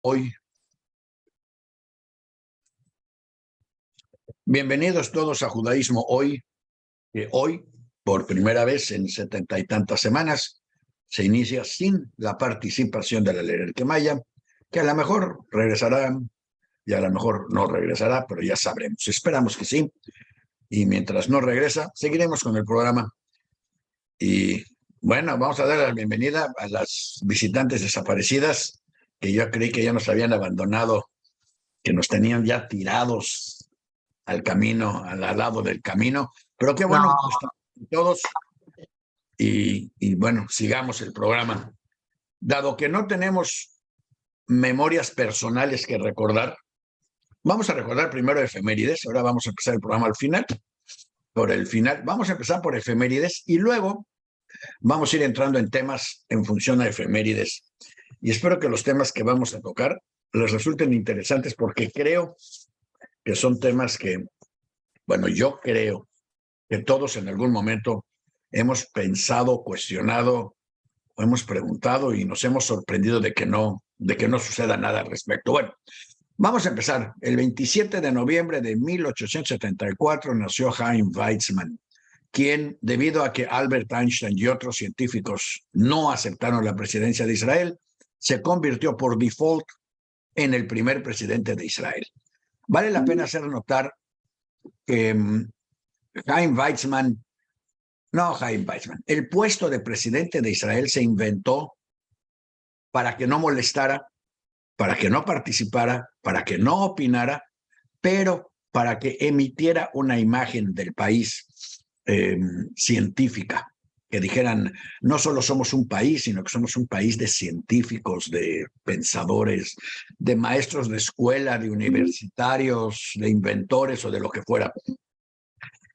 Hoy. Bienvenidos todos a Judaísmo Hoy, que hoy, por primera vez en 70 y tantas semanas, se inicia sin la participación de la Lerel Kemaya, que a lo mejor regresará y a lo mejor no regresará, pero ya sabremos. Esperamos que sí. Y mientras no regresa, seguiremos con el programa. Y bueno, vamos a dar la bienvenida a las visitantes desaparecidas, que yo creí que ya nos habían abandonado, que nos tenían ya tirados al camino, al lado del camino, pero qué bueno que están todos y bueno, sigamos el programa. Dado que no tenemos memorias personales que recordar, vamos a recordar primero efemérides, ahora vamos a empezar el programa al final, por el final, vamos a empezar por efemérides y luego vamos a ir entrando en temas en función a efemérides y espero que los temas que vamos a tocar les resulten interesantes porque creo que son temas que, bueno, yo creo que todos en algún momento hemos pensado, cuestionado, o hemos preguntado y nos hemos sorprendido de que no suceda nada al respecto. Bueno, vamos a empezar. El 27 de noviembre de 1874 nació Chaim Weizmann, quien, debido a que Albert Einstein y otros científicos no aceptaron la presidencia de Israel, se convirtió por default en el primer presidente de Israel. Vale la pena hacer notar que Chaim Weizmann, el puesto de presidente de Israel se inventó para que no molestara, para que no participara, para que no opinara, pero para que emitiera una imagen del país científica, que dijeran, no solo somos un país, sino que somos un país de científicos, de pensadores, de maestros de escuela, de universitarios, de inventores o de lo que fuera.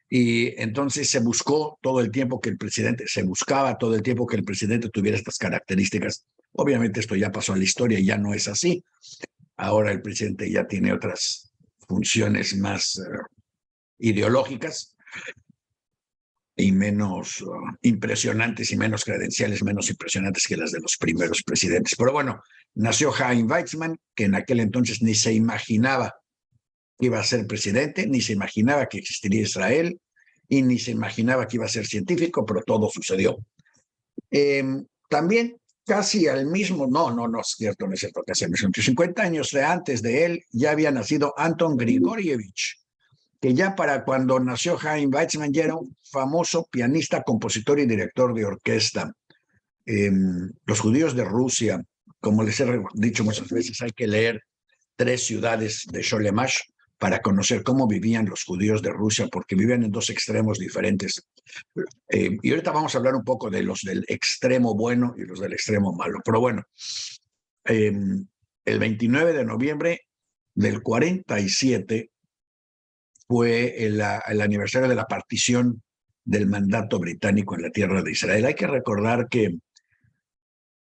Y entonces se buscaba todo el tiempo que el presidente tuviera estas características. Obviamente esto ya pasó a la historia y ya no es así. Ahora el presidente ya tiene otras funciones más ideológicas y menos impresionantes y menos credenciales, menos impresionantes que las de los primeros presidentes. Pero bueno, nació Chaim Weizmann, que en aquel entonces ni se imaginaba que iba a ser presidente, ni se imaginaba que existiría Israel y ni se imaginaba que iba a ser científico, pero todo sucedió. También casi al mismo, no es cierto, casi al mismo, 50 años antes de él ya había nacido Anton Grigorievich, que ya para cuando nació Chaim Weizmann ya era un famoso pianista, compositor y director de orquesta. Los judíos de Rusia, como les he dicho muchas veces, hay que leer 3 ciudades de Sholemash para conocer cómo vivían los judíos de Rusia, porque vivían en 2 extremos diferentes. Y ahorita vamos a hablar un poco de los del extremo bueno y los del extremo malo. Pero bueno, el 29 de noviembre del 47 fue el aniversario de la partición del mandato británico en la tierra de Israel. Hay que recordar que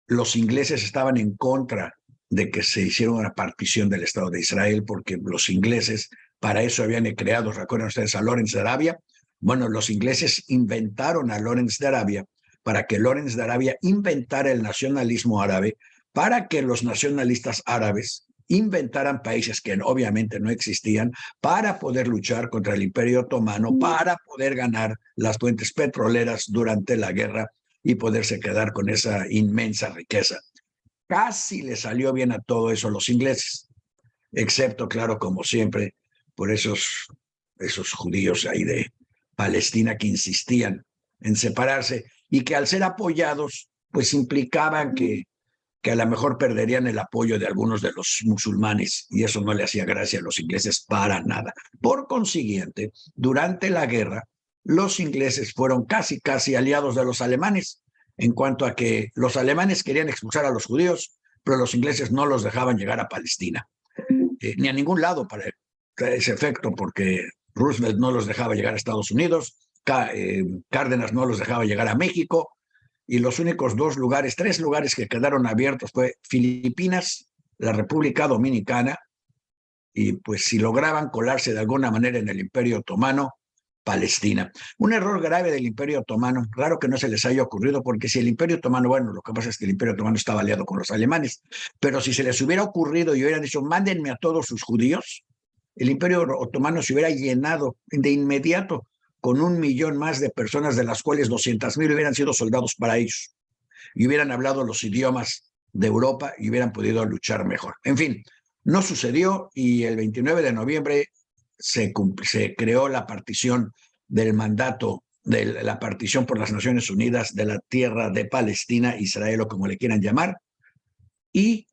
los ingleses estaban en contra de que se hiciera una partición del Estado de Israel, porque los ingleses para eso habían creado, recuerdan ustedes, a Lawrence de Arabia. Bueno, los ingleses inventaron a Lawrence de Arabia para que Lawrence de Arabia inventara el nacionalismo árabe, para que los nacionalistas árabes inventaran países que obviamente no existían, para poder luchar contra el Imperio Otomano, para poder ganar las fuentes petroleras durante la guerra y poderse quedar con esa inmensa riqueza. Casi le salió bien a todo eso a los ingleses, excepto, claro, como siempre, por esos judíos ahí de Palestina que insistían en separarse y que al ser apoyados, pues implicaban que a lo mejor perderían el apoyo de algunos de los musulmanes, y eso no le hacía gracia a los ingleses para nada. Por consiguiente, durante la guerra, los ingleses fueron casi aliados de los alemanes, en cuanto a que los alemanes querían expulsar a los judíos, pero los ingleses no los dejaban llegar a Palestina, ni a ningún lado para ese efecto, porque Roosevelt no los dejaba llegar a Estados Unidos, Cárdenas no los dejaba llegar a México, y los únicos 3 lugares que quedaron abiertos fue Filipinas, la República Dominicana, y pues si lograban colarse de alguna manera en el Imperio Otomano, Palestina. Un error grave del Imperio Otomano, raro que no se les haya ocurrido, porque si el Imperio Otomano, bueno, lo que pasa es que el Imperio Otomano estaba aliado con los alemanes, pero si se les hubiera ocurrido y hubieran dicho, mándenme a todos sus judíos, el Imperio Otomano se hubiera llenado de inmediato con 1 millón más de personas, de las cuales 200,000 hubieran sido soldados para ellos y hubieran hablado los idiomas de Europa y hubieran podido luchar mejor. En fin, no sucedió y el 29 de noviembre se creó la partición del mandato, de la partición por las Naciones Unidas de la tierra de Palestina, Israel o como le quieran llamar, y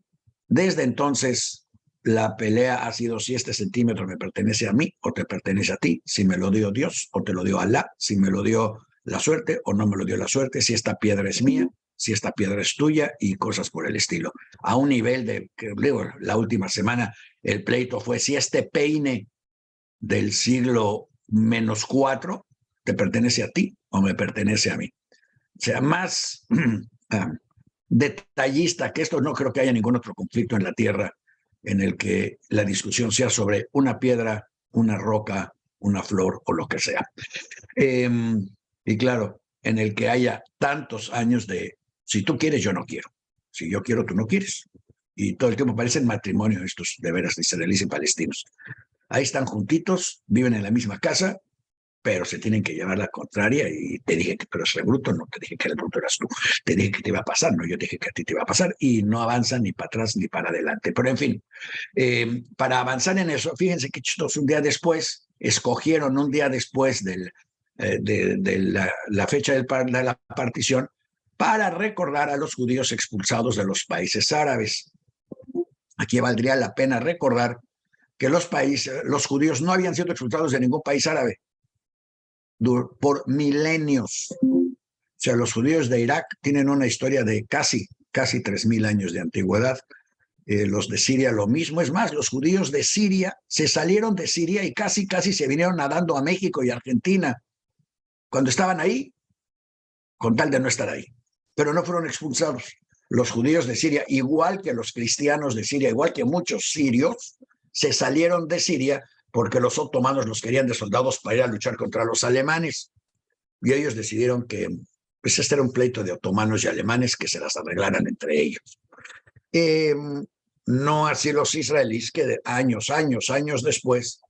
desde entonces la pelea ha sido si este centímetro me pertenece a mí o te pertenece a ti, si me lo dio Dios o te lo dio Alá, si me lo dio la suerte o no me lo dio la suerte, si esta piedra es mía, si esta piedra es tuya y cosas por el estilo. A un nivel de, que digo, la última semana el pleito fue si este peine del siglo -4 te pertenece a ti o me pertenece a mí. O sea, más detallista que esto, no creo que haya ningún otro conflicto en la Tierra en el que la discusión sea sobre una piedra, una roca, una flor o lo que sea. Y claro, en el que haya tantos años de si tú quieres, yo no quiero. Si yo quiero, tú no quieres. Y todo el tiempo parecen matrimonio estos de veras de israelíes y palestinos. Ahí están juntitos, viven en la misma casa, pero se tienen que llevar la contraria y te dije que tú eres el bruto, no te dije que el bruto eras tú, te dije que te iba a pasar, no, yo te dije que a ti te iba a pasar y no avanzan ni para atrás ni para adelante. Pero en fin, para avanzar en eso, fíjense que chistoso, un día después, escogieron un día después de la fecha de la partición para recordar a los judíos expulsados de los países árabes. Aquí valdría la pena recordar que los judíos no habían sido expulsados de ningún país árabe por milenios. O sea, los judíos de Irak tienen una historia de casi 3,000 años de antigüedad. Los de Siria lo mismo. Es más, los judíos de Siria se salieron de Siria y casi se vinieron nadando a México y Argentina cuando estaban ahí, con tal de no estar ahí. Pero no fueron expulsados. Los judíos de Siria, igual que los cristianos de Siria, igual que muchos sirios, se salieron de Siria porque los otomanos los querían de soldados para ir a luchar contra los alemanes. Y ellos decidieron que pues este era un pleito de otomanos y alemanes que se las arreglaran entre ellos. No así los israelíes, que años después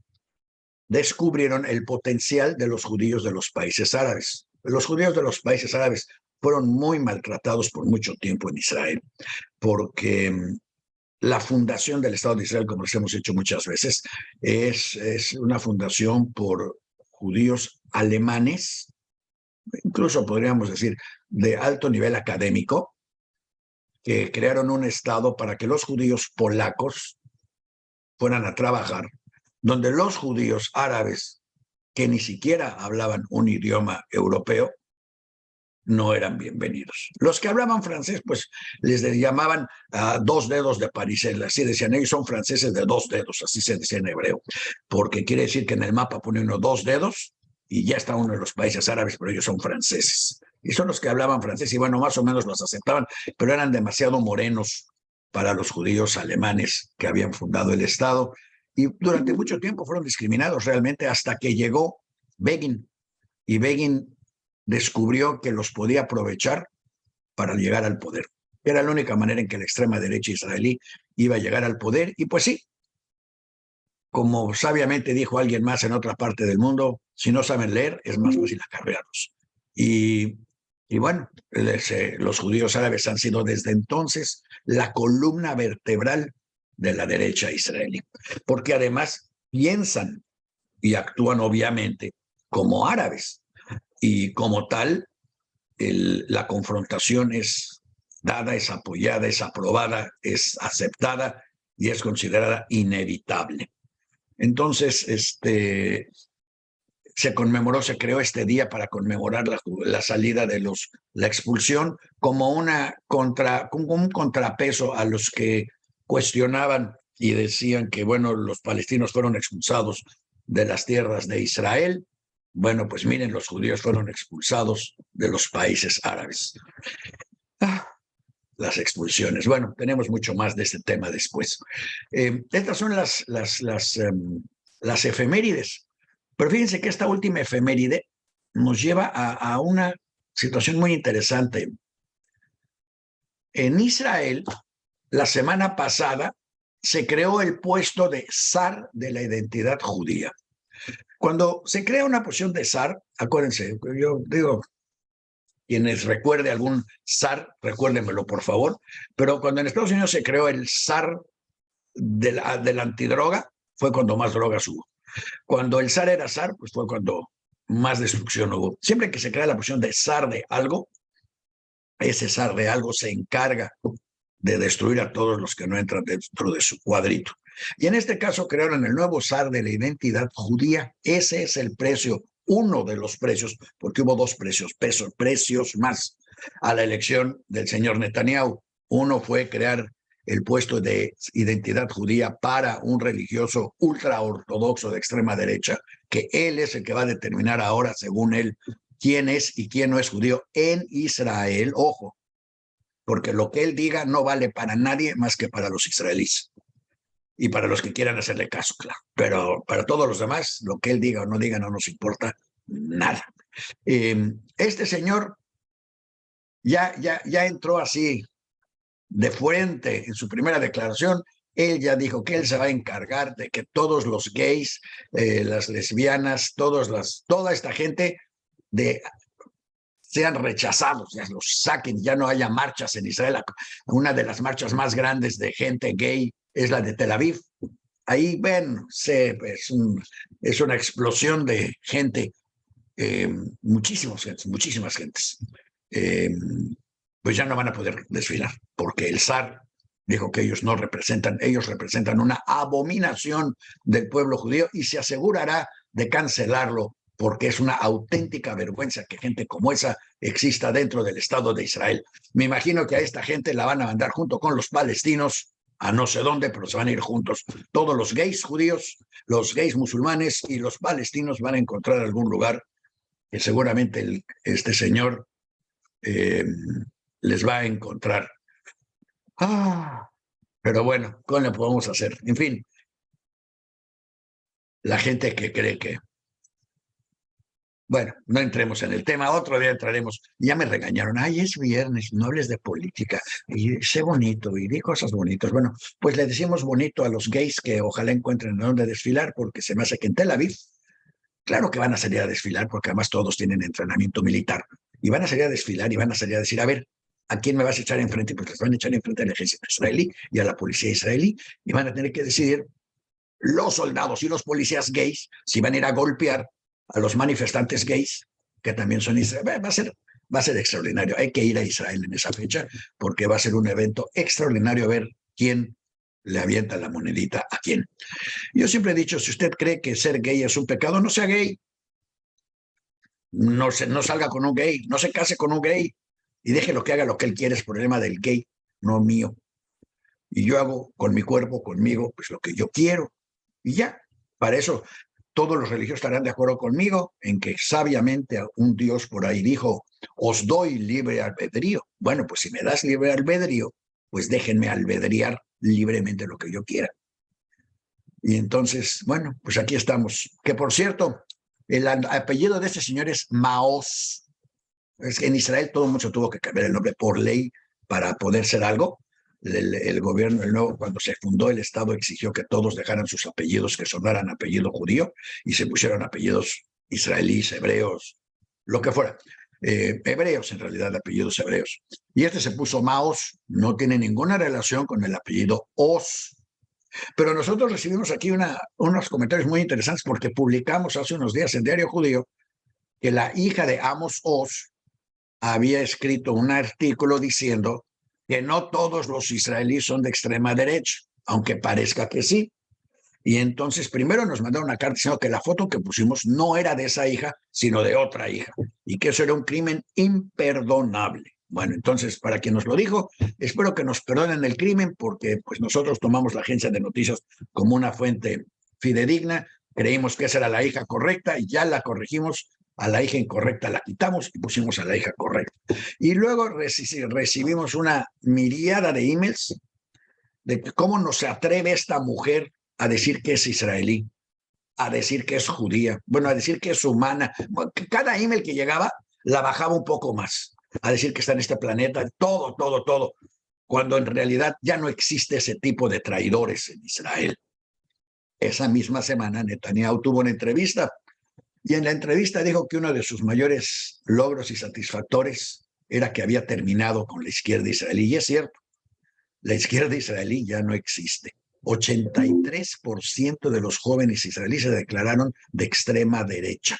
descubrieron el potencial de los judíos de los países árabes. Los judíos de los países árabes fueron muy maltratados por mucho tiempo en Israel, porque la fundación del Estado de Israel, como les hemos hecho muchas veces, es una fundación por judíos alemanes, incluso podríamos decir de alto nivel académico, que crearon un Estado para que los judíos polacos fueran a trabajar, donde los judíos árabes, que ni siquiera hablaban un idioma europeo, no eran bienvenidos. Los que hablaban francés, pues les llamaban dos dedos de Parisel, así decían, ellos son franceses de 2 dedos, así se decía en hebreo, porque quiere decir que en el mapa pone uno 2 dedos y ya está uno de los países árabes, pero ellos son franceses. Y son los que hablaban francés y bueno, más o menos los aceptaban, pero eran demasiado morenos para los judíos alemanes que habían fundado el Estado y durante mucho tiempo fueron discriminados realmente hasta que llegó Begin y Begin descubrió que los podía aprovechar para llegar al poder. Era la única manera en que la extrema derecha israelí iba a llegar al poder y pues sí, como sabiamente dijo alguien más en otra parte del mundo, si no saben leer es más fácil acarrearlos. Y bueno, los judíos árabes han sido desde entonces la columna vertebral de la derecha israelí, porque además piensan y actúan obviamente como árabes y como tal la confrontación es dada, es apoyada, es aprobada, es aceptada y es considerada inevitable. Entonces, se conmemoró, se creó este día para conmemorar la salida de la expulsión como como un contrapeso a los que cuestionaban y decían que, bueno, los palestinos fueron expulsados de las tierras de Israel. Bueno, pues miren, los judíos fueron expulsados de los países árabes. Las expulsiones. Bueno, tenemos mucho más de este tema después. Estas son las efemérides. Pero fíjense que esta última efeméride nos lleva a una situación muy interesante. En Israel, la semana pasada, se creó el puesto de zar de la identidad judía. Cuando se crea una posición de zar, acuérdense, yo digo, quienes recuerde algún zar, recuérdenmelo por favor, pero cuando en Estados Unidos se creó el zar de la antidroga, fue cuando más drogas hubo. Cuando el zar era zar, pues fue cuando más destrucción hubo. Siempre que se crea la posición de zar de algo, ese zar de algo se encarga de destruir a todos los que no entran dentro de su cuadrito. Y en este caso crearon el nuevo zar de la identidad judía. Ese es el precio, uno de los precios, porque hubo dos precios, precios más a la elección del señor Netanyahu. Uno fue crear el puesto de identidad judía para un religioso ultraortodoxo de extrema derecha, que él es el que va a determinar ahora, según él, quién es y quién no es judío en Israel. Ojo, porque lo que él diga no vale para nadie más que para los israelíes y para los que quieran hacerle caso, claro. Pero para todos los demás, lo que él diga o no diga no nos importa nada. Este señor ya entró así de frente en su primera declaración. Él ya dijo que él se va a encargar de que todos los gays, las lesbianas, toda esta gente sean rechazados, ya los saquen, ya no haya marchas en Israel. Una de las marchas más grandes de gente gay es la de Tel Aviv. Ahí ven, es una explosión de gente, muchísimas gentes. Pues ya no van a poder desfilar, porque el zar dijo que ellos no representan, ellos representan una abominación del pueblo judío y se asegurará de cancelarlo, porque es una auténtica vergüenza que gente como esa exista dentro del Estado de Israel. Me imagino que a esta gente la van a mandar junto con los palestinos a no sé dónde, pero se van a ir juntos. Todos los gays judíos, los gays musulmanes y los palestinos van a encontrar algún lugar que seguramente este señor les va a encontrar. Pero bueno, ¿cómo le podemos hacer? En fin, la gente que cree que... Bueno, no entremos en el tema, otro día entraremos. Ya me regañaron, ay, es viernes, no hables de política, y sé bonito, y di cosas bonitas. Bueno, pues le decimos bonito a los gays que ojalá encuentren dónde desfilar, porque se me hace que en Tel Aviv, claro que van a salir a desfilar, porque además todos tienen entrenamiento militar, y van a salir a desfilar y van a salir a decir, a ver, ¿a quién me vas a echar enfrente? Pues les van a echar enfrente al ejército israelí y a la policía israelí, y van a tener que decidir los soldados y los policías gays si van a ir a golpear a los manifestantes gays, que también son israelíes. Va a ser extraordinario. Hay que ir a Israel en esa fecha porque va a ser un evento extraordinario ver quién le avienta la monedita a quién. Yo siempre he dicho, si usted cree que ser gay es un pecado, no sea gay. No salga con un gay, no se case con un gay y deje lo que haga lo que él quiere, es problema del gay, no mío. Y yo hago con mi cuerpo, conmigo, pues lo que yo quiero. Y ya, para eso todos los religiosos estarán de acuerdo conmigo en que sabiamente un Dios por ahí dijo, os doy libre albedrío. Bueno, pues si me das libre albedrío, pues déjenme albedriar libremente lo que yo quiera. Y entonces, bueno, pues aquí estamos. Que por cierto, el apellido de este señor es Maoz. Es que en Israel todo mucho tuvo que cambiar el nombre por ley para poder ser algo. El gobierno, nuevo, cuando se fundó el Estado, exigió que todos dejaran sus apellidos que sonaran apellido judío y se pusieron apellidos israelíes, hebreos, lo que fuera. Hebreos, en realidad, apellidos hebreos. Y este se puso Maoz, no tiene ninguna relación con el apellido Oz. Pero nosotros recibimos aquí unos comentarios muy interesantes porque publicamos hace unos días en Diario Judío que la hija de Amos Oz había escrito un artículo diciendo que no todos los israelíes son de extrema derecha, aunque parezca que sí. Y entonces primero nos mandaron una carta diciendo que la foto que pusimos no era de esa hija, sino de otra hija, y que eso era un crimen imperdonable. Bueno, entonces, para quien nos lo dijo, espero que nos perdonen el crimen, porque pues nosotros tomamos la agencia de noticias como una fuente fidedigna, creímos que esa era la hija correcta y ya la corregimos, a la hija incorrecta la quitamos y pusimos a la hija correcta. Y luego recibimos una miriada de emails de cómo no se atreve esta mujer a decir que es israelí. a decir que es judía, bueno, a decir que es humana. Cada email que llegaba la bajaba un poco más, a decir que está en este planeta, todo, todo, todo, cuando en realidad ya no existe ese tipo de traidores en Israel. Esa misma semana Netanyahu tuvo una entrevista y en la entrevista dijo que uno de sus mayores logros y satisfactores era que había terminado con la izquierda israelí. Y es cierto, la izquierda israelí ya no existe. 83% de los jóvenes israelíes se declararon de extrema derecha.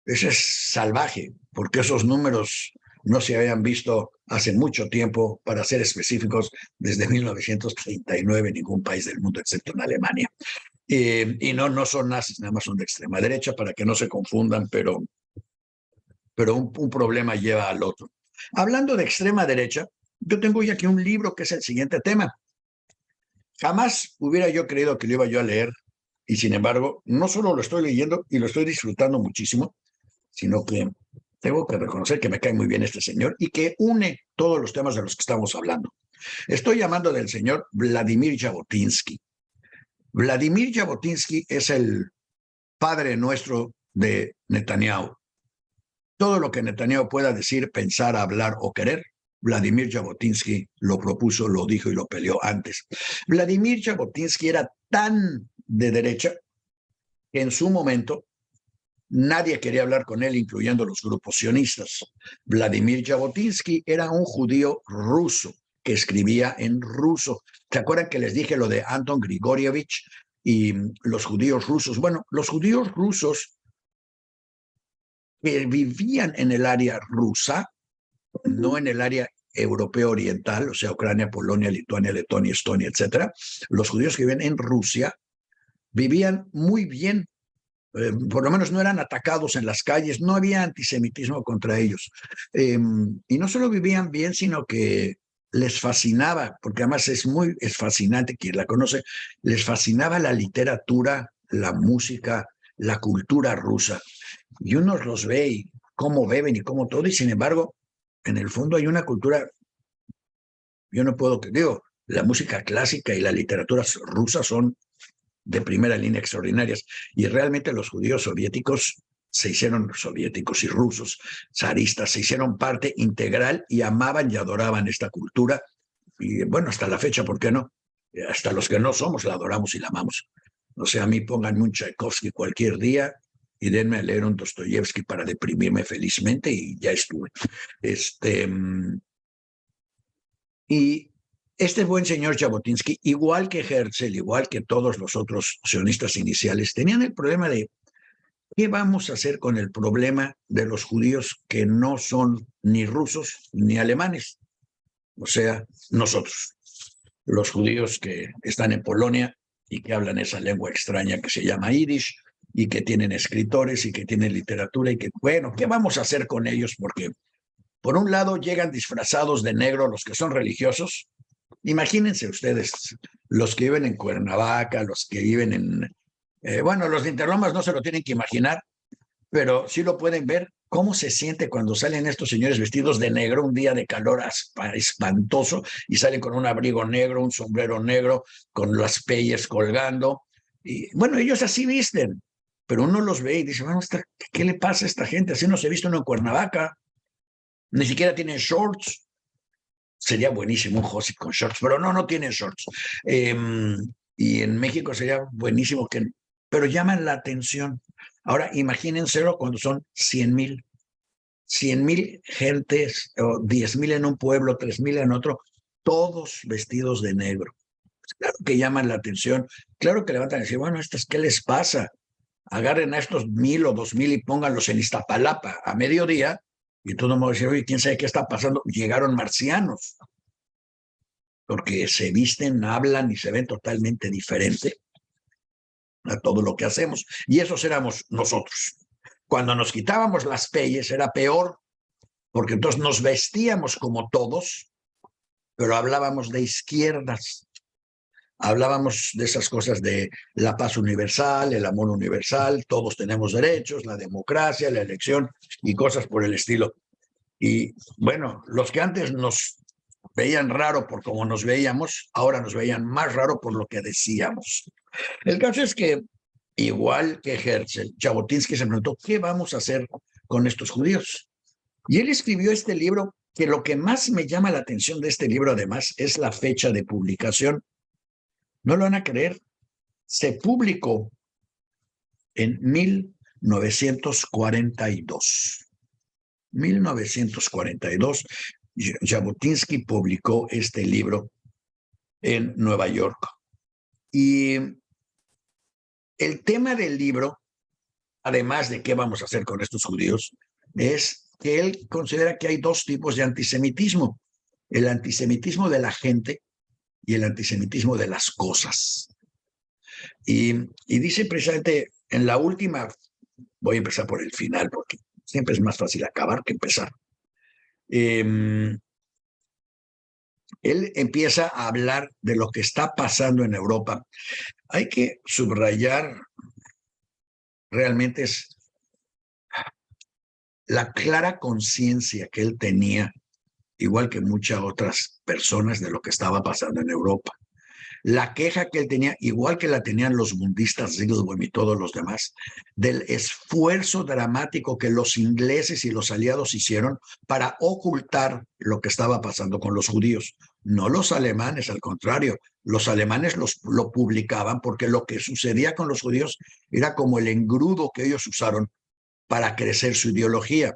Eso es salvaje, porque esos números no se habían visto hace mucho tiempo, para ser específicos, desde 1939 en ningún país del mundo, excepto en Alemania. Y no son nazis, nada más son de extrema derecha, para que no se confundan, pero un problema lleva al otro. Hablando de extrema derecha, yo tengo hoy aquí un libro que es el siguiente tema. Jamás hubiera yo creído que lo iba yo a leer, y sin embargo, no solo lo estoy leyendo y lo estoy disfrutando muchísimo, sino que tengo que reconocer que me cae muy bien este señor y que une todos los temas de los que estamos hablando. Estoy llamando del señor Vladimir Jabotinsky. Vladimir Jabotinsky es el padre nuestro de Netanyahu. Todo lo que Netanyahu pueda decir, pensar, hablar o querer, Vladimir Jabotinsky lo propuso, lo dijo y lo peleó antes. Vladimir Jabotinsky era tan de derecha que en su momento nadie quería hablar con él, incluyendo los grupos sionistas. Vladimir Jabotinsky era un judío ruso que escribía en ruso. ¿Se acuerdan que les dije lo de Anton Grigorievich y los judíos rusos? Bueno, los judíos rusos que vivían en el área rusa, no en el área europeo oriental, o sea, Ucrania, Polonia, Lituania, Letonia, Estonia, etcétera. Los judíos que viven en Rusia vivían muy bien. Por lo menos no eran atacados en las calles, no había antisemitismo contra ellos. Y no solo vivían bien, sino que les fascinaba, porque además es fascinante, quien la conoce, les fascinaba la literatura, la música, la cultura rusa. Y uno los ve y cómo beben y cómo todo, y sin embargo, en el fondo hay una cultura, yo no puedo, digo, la música clásica y la literatura rusa son de primera línea extraordinarias, y realmente los judíos soviéticos se hicieron soviéticos y rusos, zaristas, se hicieron parte integral y amaban y adoraban esta cultura, y bueno, hasta la fecha, ¿por qué no? Hasta los que no somos la adoramos y la amamos. O sea, a mí pónganme un Tchaikovsky cualquier día y denme a leer un Dostoyevsky para deprimirme felizmente y ya estuve. Y este buen señor Jabotinsky, igual que Herzl, igual que todos los otros sionistas iniciales, tenían el problema de ¿qué vamos a hacer con el problema de los judíos que no son ni rusos ni alemanes? O sea, nosotros, los judíos que están en Polonia y que hablan esa lengua extraña que se llama Yiddish y que tienen escritores y que tienen literatura y que, bueno, ¿qué vamos a hacer con ellos? Porque por un lado llegan disfrazados de negro los que son religiosos. Imagínense ustedes, los que viven en Cuernavaca, los que viven bueno, los de Interlomas no se lo tienen que imaginar, pero sí lo pueden ver, cómo se siente cuando salen estos señores vestidos de negro un día de calor espantoso y salen con un abrigo negro, un sombrero negro, con las peyes colgando. Y bueno, ellos así visten, pero uno los ve y dice, bueno, ¿qué le pasa a esta gente? Así no se viste uno en Cuernavaca, ni siquiera tienen shorts. Sería buenísimo un Josip con shorts, pero no tienen shorts. Y en México sería buenísimo pero llaman la atención. Ahora, imagínenselo cuando son 100,000 gentes, o 10,000 en un pueblo, 3,000 en otro, todos vestidos de negro. Pues claro que llaman la atención, claro que levantan y dicen, bueno, ¿qué les pasa? Agarren a estos 1,000 o 2,000 y pónganlos en Iztapalapa a mediodía, y todo el mundo dice, oye, ¿quién sabe qué está pasando? Llegaron marcianos, porque se visten, hablan y se ven totalmente diferente a todo lo que hacemos. Y esos éramos nosotros. Cuando nos quitábamos las peyes era peor, porque entonces nos vestíamos como todos, pero hablábamos de izquierdas. Hablábamos de esas cosas de la paz universal, el amor universal, todos tenemos derechos, la democracia, la elección y cosas por el estilo. Y bueno, los que antes nos veían raro por cómo nos veíamos, ahora nos veían más raro por lo que decíamos. El caso es que igual que Herzl, Jabotinsky se preguntó, ¿qué vamos a hacer con estos judíos? Y él escribió este libro, que lo que más me llama la atención de este libro, además, es la fecha de publicación. No lo van a creer, se publicó en 1942. 1942, Jabotinsky publicó este libro en Nueva York. Y el tema del libro, además de qué vamos a hacer con estos judíos, es que él considera que hay dos tipos de antisemitismo: el antisemitismo de la gente y el antisemitismo de las cosas. Y dice precisamente en la última, voy a empezar por el final porque siempre es más fácil acabar que empezar. Él empieza a hablar de lo que está pasando en Europa. Hay que subrayar realmente es la clara conciencia que él tenía, igual que muchas otras personas, de lo que estaba pasando en Europa. La queja que él tenía, igual que la tenían los mundistas Ziegelbaum y todos los demás, del esfuerzo dramático que los ingleses y los aliados hicieron para ocultar lo que estaba pasando con los judíos. No los alemanes, al contrario, los alemanes lo publicaban porque lo que sucedía con los judíos era como el engrudo que ellos usaron para crecer su ideología.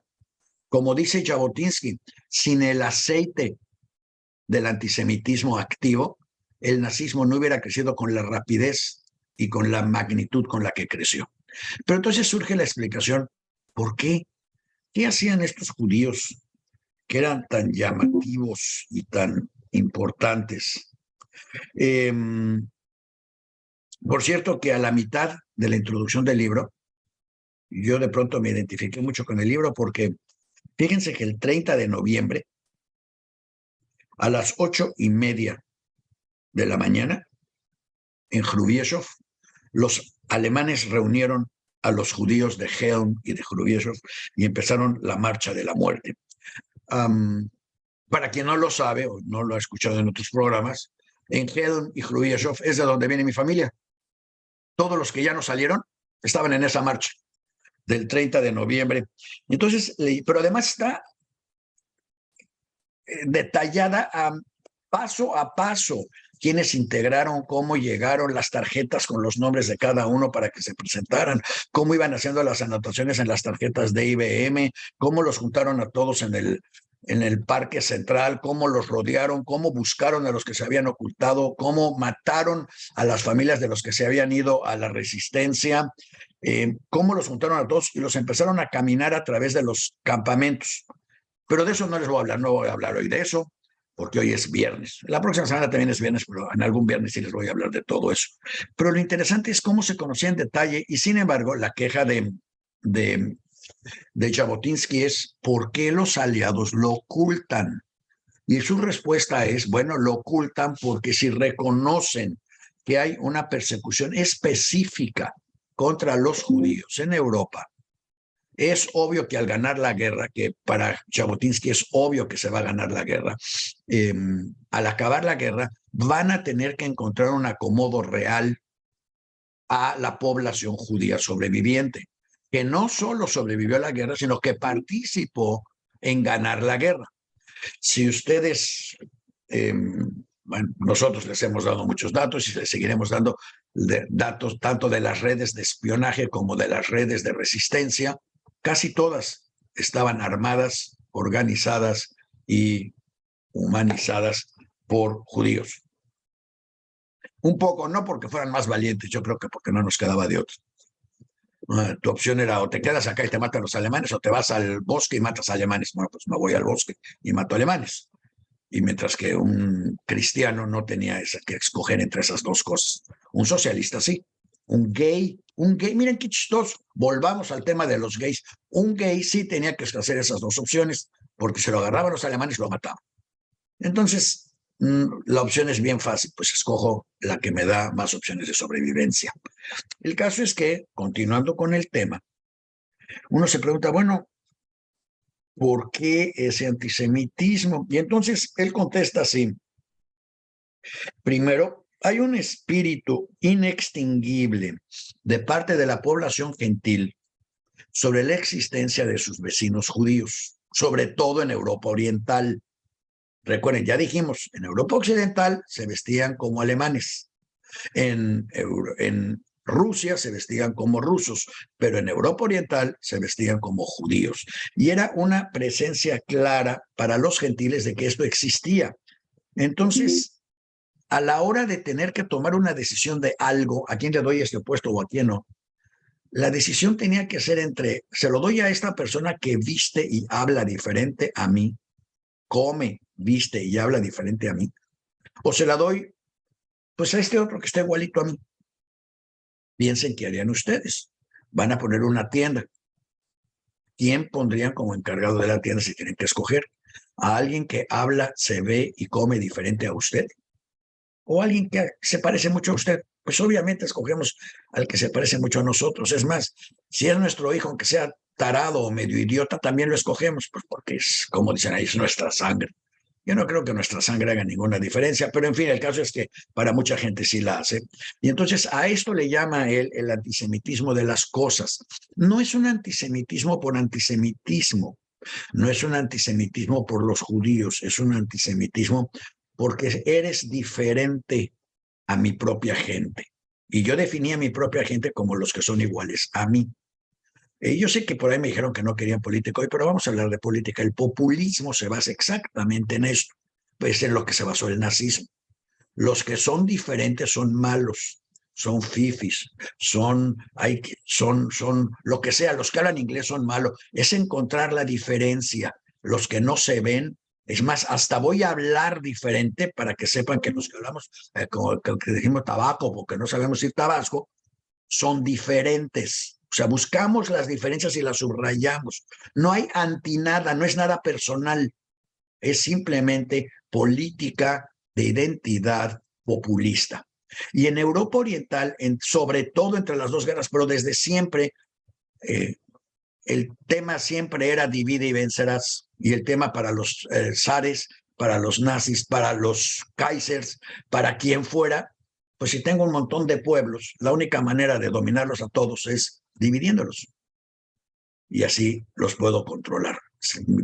Como dice Jabotinsky, sin el aceite del antisemitismo activo, el nazismo no hubiera crecido con la rapidez y con la magnitud con la que creció. Pero entonces surge la explicación, ¿por qué? ¿Qué hacían estos judíos que eran tan llamativos y tan importantes? Por cierto, que a la mitad de la introducción del libro, yo de pronto me identifiqué mucho con el libro porque fíjense que el 30 de noviembre, a las 8:30 de la mañana, en Hrubieszów, los alemanes reunieron a los judíos de Helm y de Hrubieszów y empezaron la marcha de la muerte. Para quien no lo sabe o no lo ha escuchado en otros programas, en Helm y Hrubieszów es de donde viene mi familia. Todos los que ya no salieron estaban en esa marcha del 30 de noviembre. Entonces, pero además está detallada paso a paso quiénes integraron, cómo llegaron, las tarjetas con los nombres de cada uno para que se presentaran, cómo iban haciendo las anotaciones en las tarjetas de IBM, cómo los juntaron a todos en el Parque Central, cómo los rodearon, cómo buscaron a los que se habían ocultado, cómo mataron a las familias de los que se habían ido a la resistencia, cómo los juntaron a todos y los empezaron a caminar a través de los campamentos. Pero de eso no les voy a hablar, no voy a hablar hoy de eso, porque hoy es viernes. La próxima semana también es viernes, pero en algún viernes sí les voy a hablar de todo eso. Pero lo interesante es cómo se conocía en detalle y, sin embargo, la queja de Jabotinsky es ¿por qué los aliados lo ocultan? Y su respuesta es, bueno, lo ocultan porque si reconocen que hay una persecución específica contra los judíos en Europa, es obvio que al ganar la guerra, que para Jabotinsky es obvio que se va a ganar la guerra, al acabar la guerra van a tener que encontrar un acomodo real a la población judía sobreviviente, que no solo sobrevivió a la guerra, sino que participó en ganar la guerra. Si ustedes, bueno, nosotros les hemos dado muchos datos y les seguiremos dando datos tanto de las redes de espionaje como de las redes de resistencia. Casi todas estaban armadas, organizadas y humanizadas por judíos. Un poco, no porque fueran más valientes, yo creo que porque no nos quedaba de otro. Tu opción era o te quedas acá y te matan los alemanes o te vas al bosque y matas a alemanes. Bueno, pues me voy al bosque y mato alemanes. Y mientras que un cristiano no tenía que escoger entre esas dos cosas. Un socialista sí. Un gay, miren qué chistoso. Volvamos al tema de los gays. Un gay sí tenía que hacer esas dos opciones, porque se lo agarraban los alemanes y lo mataban. Entonces, la opción es bien fácil, pues escojo la que me da más opciones de sobrevivencia. El caso es que, continuando con el tema, uno se pregunta, bueno, ¿por qué ese antisemitismo? Y entonces él contesta así. Primero, hay un espíritu inextinguible de parte de la población gentil sobre la existencia de sus vecinos judíos, sobre todo en Europa Oriental. Recuerden, ya dijimos, en Europa Occidental se vestían como alemanes, en Rusia se vestían como rusos, pero en Europa Oriental se vestían como judíos. Y era una presencia clara para los gentiles de que esto existía. Entonces, a la hora de tener que tomar una decisión de algo, a quién le doy este puesto o a quién no, la decisión tenía que ser entre, se lo doy a esta persona que viste y habla diferente a mí, come, viste y habla diferente a mí, o se la doy pues a este otro que está igualito a mí. Piensen qué harían ustedes. Van a poner una tienda. ¿Quién pondrían como encargado de la tienda si tienen que escoger? ¿A alguien que habla, se ve y come diferente a usted? ¿O alguien que se parece mucho a usted? Pues obviamente escogemos al que se parece mucho a nosotros. Es más, si es nuestro hijo, aunque sea tarado o medio idiota, también lo escogemos, pues porque es, como dicen ahí, es nuestra sangre. Yo no creo que nuestra sangre haga ninguna diferencia, pero en fin, el caso es que para mucha gente sí la hace. Y entonces a esto le llama él el antisemitismo de las cosas. No es un antisemitismo por antisemitismo, no es un antisemitismo por los judíos, es un antisemitismo porque eres diferente a mi propia gente. Y yo definí a mi propia gente como los que son iguales a mí. Yo sé que por ahí me dijeron que no querían política hoy, pero vamos a hablar de política. El populismo se basa exactamente en esto, pues en lo que se basó el nazismo. Los que son diferentes son malos, son fifis, son lo que sea, los que hablan inglés son malos. Es encontrar la diferencia. Los que no se ven, es más, hasta voy a hablar diferente para que sepan que los que hablamos, como que dijimos tabaco, porque no sabemos decir tabasco, son diferentes. O sea, buscamos las diferencias y las subrayamos. No hay antinada, no es nada personal, es simplemente política de identidad populista. Y en Europa Oriental, sobre todo entre las dos guerras, pero desde siempre, el tema siempre era divide y vencerás. Y el tema para los zares, para los nazis, para los kaisers, para quien fuera, pues si tengo un montón de pueblos, la única manera de dominarlos a todos es dividiéndolos. Y así los puedo controlar.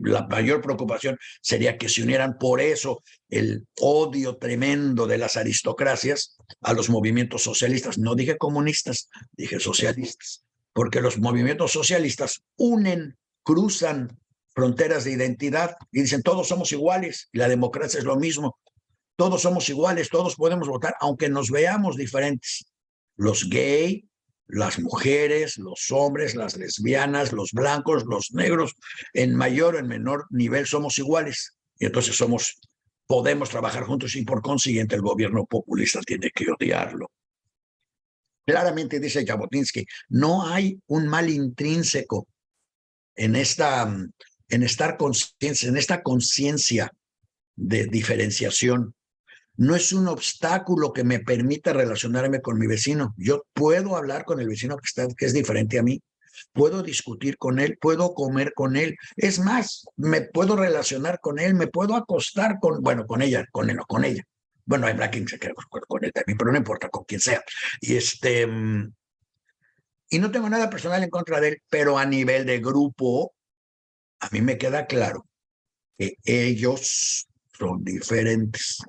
La mayor preocupación sería que se unieran por eso el odio tremendo de las aristocracias a los movimientos socialistas. No dije comunistas, dije socialistas, porque los movimientos socialistas unen, cruzan fronteras de identidad y dicen todos somos iguales y la democracia es lo mismo. Todos somos iguales, todos podemos votar, aunque nos veamos diferentes. Los gay, las mujeres, los hombres, las lesbianas, los blancos, los negros, en mayor o en menor nivel somos iguales. Y entonces podemos trabajar juntos y por consiguiente el gobierno populista tiene que odiarlo. Claramente dice Jabotinsky, no hay un mal intrínseco en esta conciencia de diferenciación. No es un obstáculo que me permita relacionarme con mi vecino. Yo puedo hablar con el vecino que es diferente a mí, puedo discutir con él, puedo comer con él. Es más, me puedo relacionar con él, me puedo acostar con ella, con él o con ella. Bueno, habrá quien se quede con él también, pero no importa con quién sea. Y no tengo nada personal en contra de él, pero a nivel de grupo, a mí me queda claro que ellos son diferentes.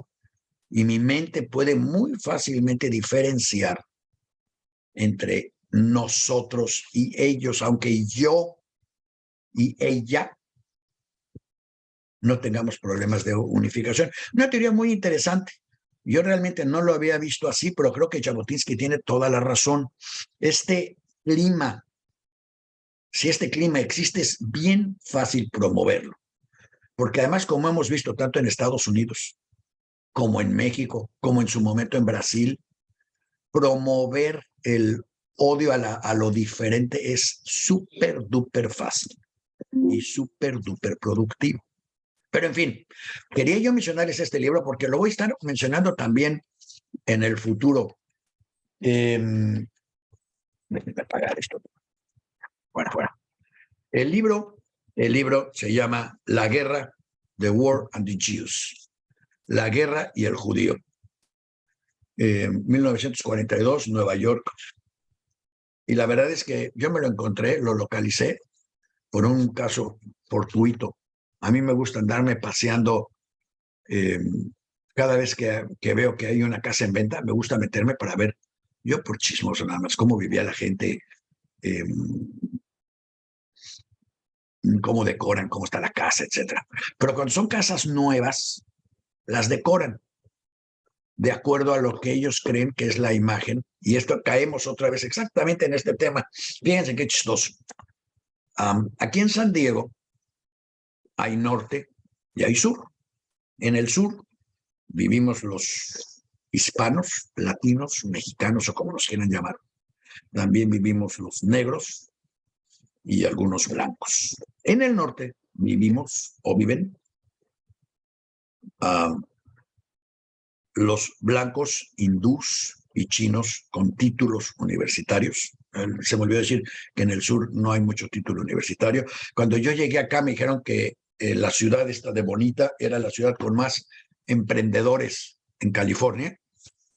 Y mi mente puede muy fácilmente diferenciar entre nosotros y ellos, aunque yo y ella no tengamos problemas de unificación. Una teoría muy interesante. Yo realmente no lo había visto así, pero creo que Jabotinsky tiene toda la razón. Este clima, si este clima existe, es bien fácil promoverlo. Porque además, como hemos visto tanto en Estados Unidos, como en México, como en su momento en Brasil, promover el odio a lo diferente es súper duper fácil y súper duper productivo. Pero en fin, quería yo mencionarles este libro porque lo voy a estar mencionando también en el futuro. Déjenme apagar esto. Bueno. El libro se llama La Guerra, The War and the Jews. La guerra y el judío. 1942, Nueva York. Y la verdad es que yo me lo encontré, lo localicé por un caso fortuito. A mí me gusta andarme paseando eh, cada vez que veo que hay una casa en venta, me gusta meterme para ver, yo por chismoso nada más, cómo vivía la gente, eh, cómo decoran, cómo está la casa, etcétera. Pero cuando son casas nuevas, las decoran de acuerdo a lo que ellos creen que es la imagen. Y esto caemos otra vez exactamente en este tema. Fíjense qué chistoso. Aquí en San Diego hay norte y hay sur. En el sur vivimos los hispanos, latinos, mexicanos o como nos quieran llamar. También vivimos los negros y algunos blancos. En el norte vivimos o viven los blancos hindús y chinos con títulos universitarios. Se me olvidó decir que en el sur no hay mucho título universitario. Cuando yo llegué acá me dijeron que la ciudad esta de Bonita era la ciudad con más emprendedores en California.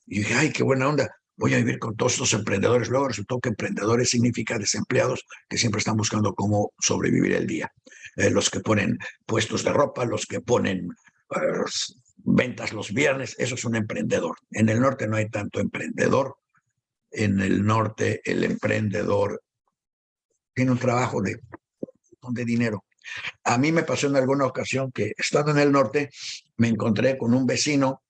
Y dije, ay, qué buena onda, voy a vivir con todos estos emprendedores. Luego resultó que emprendedores significa desempleados que siempre están buscando cómo sobrevivir el día. Los que ponen puestos de ropa, los que ponen ventas los viernes, eso es un emprendedor. En el norte no hay tanto emprendedor. En el norte el emprendedor tiene un trabajo de dinero. A mí me pasó en alguna ocasión que estando en el norte me encontré con un vecino,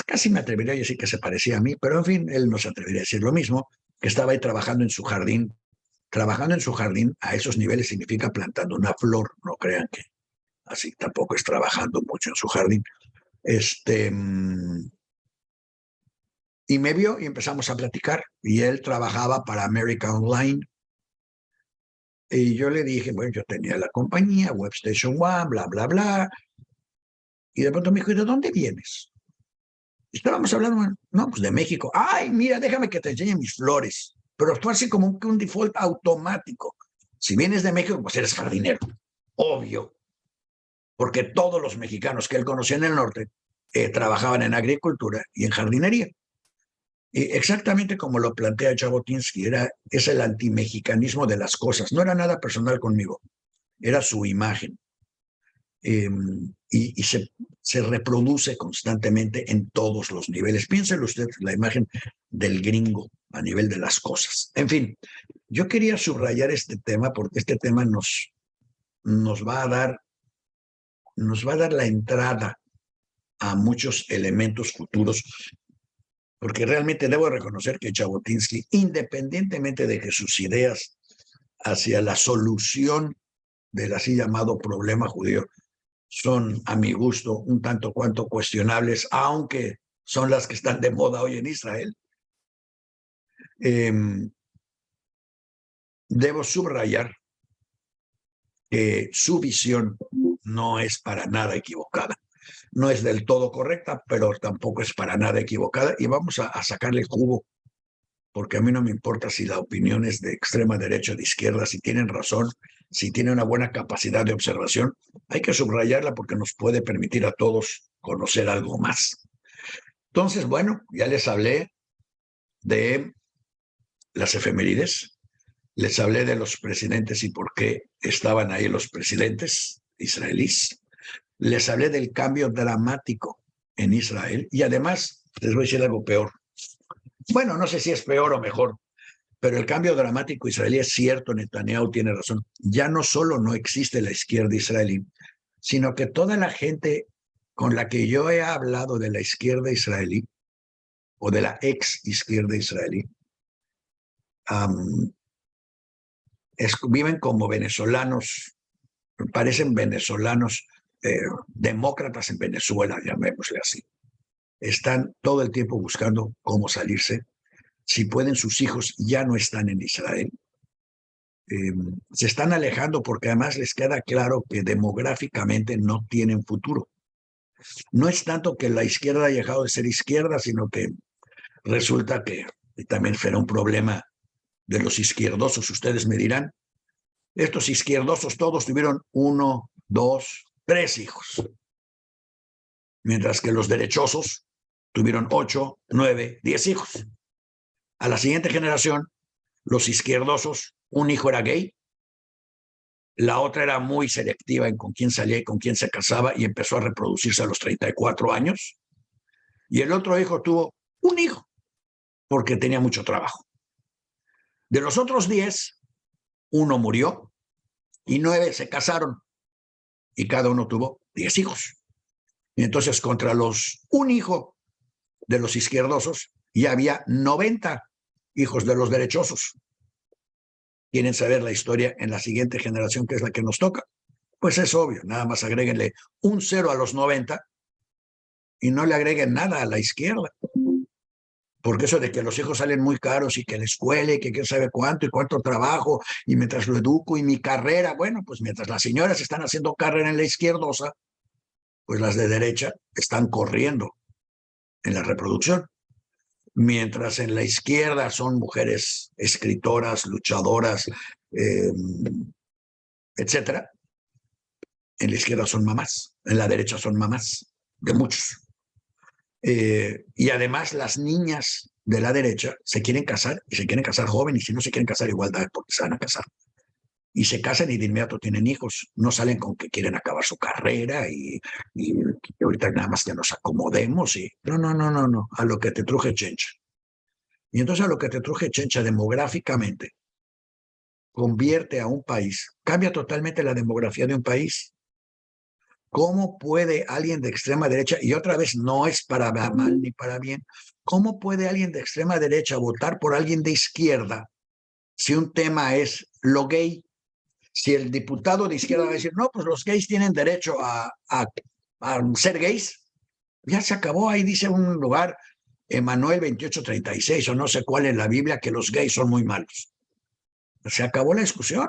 casi me atrevería a decir que se parecía a mí, pero en fin, él no se atrevería a decir lo mismo, que estaba ahí trabajando en su jardín. Trabajando en su jardín a esos niveles significa plantando una flor, no crean que así tampoco es trabajando mucho en su jardín. Y me vio y empezamos a platicar. Y él trabajaba para America Online. Y yo le dije, bueno, yo tenía la compañía, Webstation One, bla, bla, bla. Y de pronto me dijo, ¿y de dónde vienes? Y estábamos hablando, no, pues de México. Ay, mira, déjame que te enseñe mis flores. Pero fue así como un default automático. Si vienes de México, pues eres jardinero. Obvio. Porque todos los mexicanos que él conocía en el norte trabajaban en agricultura y en jardinería. Y exactamente como lo plantea Jabotinsky, es el antimexicanismo de las cosas. No era nada personal conmigo, era su imagen. Y se reproduce constantemente en todos los niveles. Piénselo usted, la imagen del gringo a nivel de las cosas. En fin, yo quería subrayar este tema porque este tema nos va a dar la entrada a muchos elementos futuros, porque realmente debo reconocer que Jabotinsky, independientemente de que sus ideas hacia la solución del así llamado problema judío son, a mi gusto, un tanto cuanto cuestionables, aunque son las que están de moda hoy en Israel, debo subrayar que su visión no es para nada equivocada. No es del todo correcta, pero tampoco es para nada equivocada. Y vamos a sacarle el jugo, porque a mí no me importa si la opinión es de extrema derecha o de izquierda, si tienen razón, si tienen una buena capacidad de observación, hay que subrayarla porque nos puede permitir a todos conocer algo más. Entonces, bueno, ya les hablé de las efemérides, les hablé de los presidentes y por qué estaban ahí los presidentes israelíes, les hablé del cambio dramático en Israel y además les voy a decir algo peor. Bueno, no sé si es peor o mejor, pero el cambio dramático israelí es cierto, Netanyahu tiene razón. Ya no solo no existe la izquierda israelí, sino que toda la gente con la que yo he hablado de la izquierda israelí o de la ex izquierda israelí, viven como venezolanos, parecen venezolanos, demócratas en Venezuela, llamémosle así. Están todo el tiempo buscando cómo salirse. Si pueden, sus hijos ya no están en Israel. Se están alejando porque además les queda claro que demográficamente no tienen futuro. No es tanto que la izquierda haya dejado de ser izquierda, sino que resulta que también será un problema de los izquierdosos. Ustedes me dirán, estos izquierdosos todos tuvieron 1, 2, 3 hijos, mientras que los derechosos tuvieron 8, 9, 10 hijos. A la siguiente generación, los izquierdosos, un hijo era gay, la otra era muy selectiva en con quién salía y con quién se casaba y empezó a reproducirse a los 34 años. Y el otro hijo tuvo un hijo porque tenía mucho trabajo. De los otros 10, uno murió y 9 se casaron y cada uno tuvo 10 hijos. Y entonces contra un hijo de los izquierdosos ya había 90 hijos de los derechosos. ¿Quieren saber la historia en la siguiente generación, que es la que nos toca? Pues es obvio, nada más agréguenle un 0 a los 90 y no le agreguen nada a la izquierda. Porque eso de que los hijos salen muy caros y que la escuela y que quién sabe cuánto y cuánto trabajo y mientras lo educo y mi carrera, bueno, pues mientras las señoras están haciendo carrera en la izquierdosa, pues las de derecha están corriendo en la reproducción. Mientras en la izquierda son mujeres escritoras, luchadoras, etcétera, en la izquierda son mamás, en la derecha son mamás, de muchos. Y además las niñas de la derecha se quieren casar y se quieren casar jóvenes y si no se quieren casar igualdad porque se van a casar. Y se casan y de inmediato tienen hijos. No salen con que quieren acabar su carrera y ahorita nada más que nos acomodemos. Y no, a lo que te truje chencha. Y entonces a lo que te truje chencha demográficamente convierte a un país, cambia totalmente la demografía de un país. ¿Cómo puede alguien de extrema derecha, y otra vez no es para mal ni para bien, cómo puede alguien de extrema derecha votar por alguien de izquierda si un tema es lo gay? Si el diputado de izquierda va a decir, no, pues los gays tienen derecho a ser gays, ya se acabó. Ahí dice un lugar, Emanuel 28:36, o no sé cuál en la Biblia, que los gays son muy malos. Se acabó la discusión.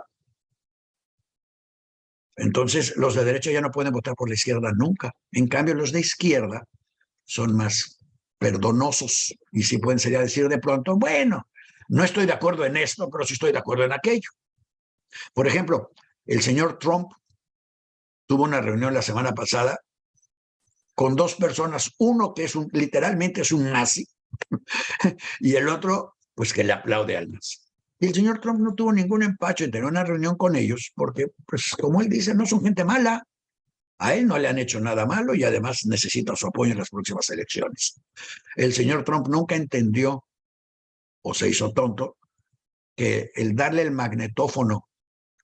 Entonces, los de derecha ya no pueden votar por la izquierda nunca. En cambio, los de izquierda son más perdonosos y sí pueden salir a decir de pronto, bueno, no estoy de acuerdo en esto, pero sí estoy de acuerdo en aquello. Por ejemplo, el señor Trump tuvo una reunión la semana pasada con dos personas, uno que es literalmente es un nazi y el otro, pues que le aplaude al nazi. Y el señor Trump no tuvo ningún empacho en tener una reunión con ellos porque, pues como él dice, no son gente mala. A él no le han hecho nada malo y además necesita su apoyo en las próximas elecciones. El señor Trump nunca entendió, o se hizo tonto, que el darle el magnetófono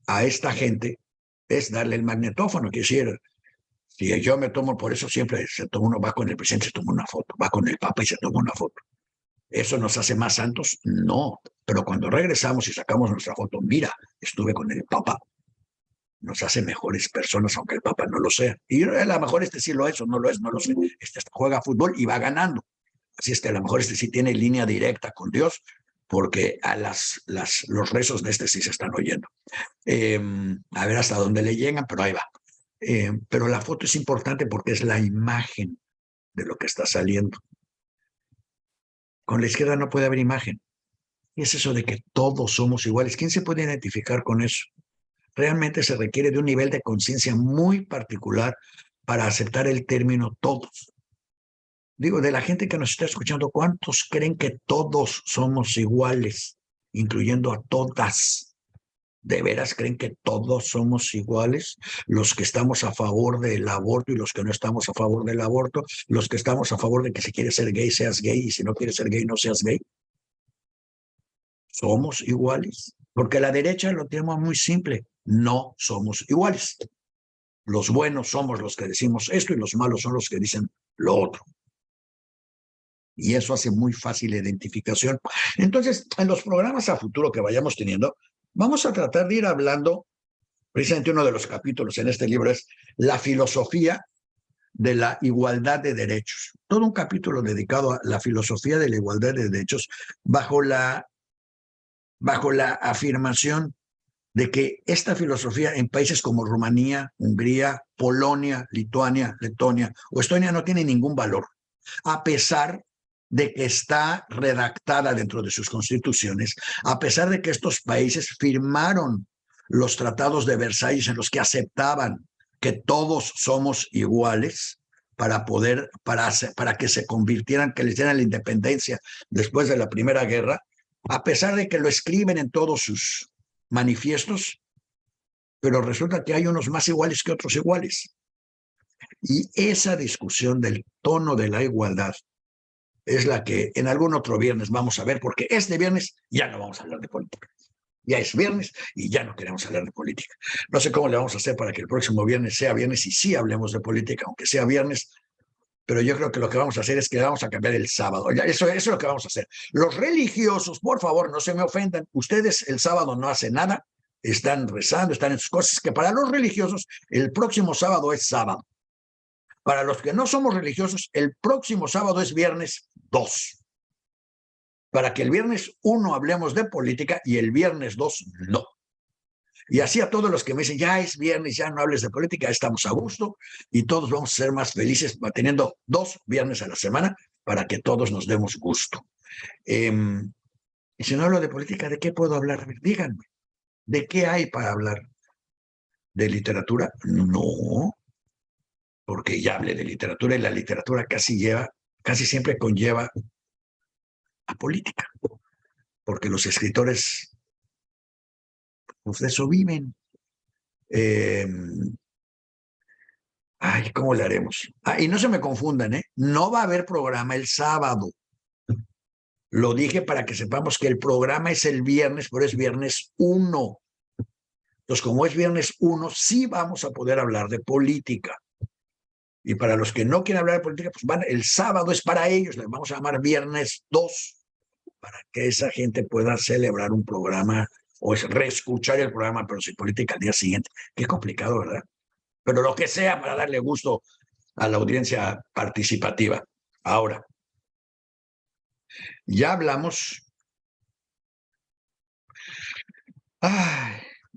a esta gente es darle el magnetófono. Quiere decir, si yo me tomo, por eso siempre se toma uno, va con el presidente, se toma una foto, va con el papa y se toma una foto. ¿Eso nos hace más santos? No. Pero cuando regresamos y sacamos nuestra foto, mira, estuve con el papa, nos hace mejores personas, aunque el papa no lo sea. Y a lo mejor este sí lo es o no lo es, no lo sé. Este juega fútbol y va ganando. Así es que a lo mejor este sí tiene línea directa con Dios, porque a los rezos de este sí se están oyendo. A ver hasta dónde le llegan, pero ahí va. Pero la foto es importante porque es la imagen de lo que está saliendo. Con la izquierda no puede haber imagen. Y es eso de que todos somos iguales. ¿Quién se puede identificar con eso? Realmente se requiere de un nivel de conciencia muy particular para aceptar el término todos. Digo, de la gente que nos está escuchando, ¿cuántos creen que todos somos iguales, incluyendo a todas? ¿De veras creen que todos somos iguales? Los que estamos a favor del aborto y los que no estamos a favor del aborto, los que estamos a favor de que si quieres ser gay, seas gay, y si no quieres ser gay, no seas gay. ¿Somos iguales? Porque la derecha lo tenemos muy simple. No somos iguales. Los buenos somos los que decimos esto y los malos son los que dicen lo otro. Y eso hace muy fácil la identificación. Entonces, en los programas a futuro que vayamos teniendo, vamos a tratar de ir hablando, precisamente uno de los capítulos en este libro es la filosofía de la igualdad de derechos. Todo un capítulo dedicado a la filosofía de la igualdad de derechos bajo la afirmación de que esta filosofía en países como Rumanía, Hungría, Polonia, Lituania, Letonia o Estonia no tiene ningún valor, a pesar de que está redactada dentro de sus constituciones, a pesar de que estos países firmaron los tratados de Versalles en los que aceptaban que todos somos iguales, para que se convirtieran, que les dieran la independencia después de la Primera Guerra, a pesar de que lo escriben en todos sus manifiestos, pero resulta que hay unos más iguales que otros iguales. Y esa discusión del tono de la igualdad es la que en algún otro viernes vamos a ver, porque este viernes ya no vamos a hablar de política. Ya es viernes y ya no queremos hablar de política. No sé cómo le vamos a hacer para que el próximo viernes sea viernes y sí hablemos de política, aunque sea viernes, pero yo creo que lo que vamos a hacer es que vamos a cambiar el sábado. Ya, eso es lo que vamos a hacer. Los religiosos, por favor, no se me ofendan. Ustedes el sábado no hacen nada, están rezando, están en sus cosas, que para los religiosos el próximo sábado es sábado. Para los que no somos religiosos, el próximo sábado es viernes 2. Para que el viernes 1 hablemos de política y el viernes 2 no. Y así a todos los que me dicen, ya es viernes, ya no hables de política, ya estamos a gusto y todos vamos a ser más felices teniendo 2 viernes a la semana para que todos nos demos gusto. Y si no hablo de política, ¿de qué puedo hablar? Díganme, ¿de qué hay para hablar? ¿De literatura? No, porque ya hablé de literatura y la literatura casi siempre conlleva a política, porque los escritores pues de eso viven. Ay, ¿cómo le haremos? Y no se me confundan, ¿eh? No va a haber programa el sábado. Lo dije para que sepamos que el programa es el viernes, pero es viernes 1. Entonces, como es viernes 1, sí vamos a poder hablar de política. Y para los que no quieren hablar de política, pues el sábado es para ellos, les vamos a llamar viernes 2, para que esa gente pueda celebrar un programa o reescuchar el programa, pero sin política al día siguiente. Qué complicado, ¿verdad? Pero lo que sea para darle gusto a la audiencia participativa. Ahora, ya hablamos,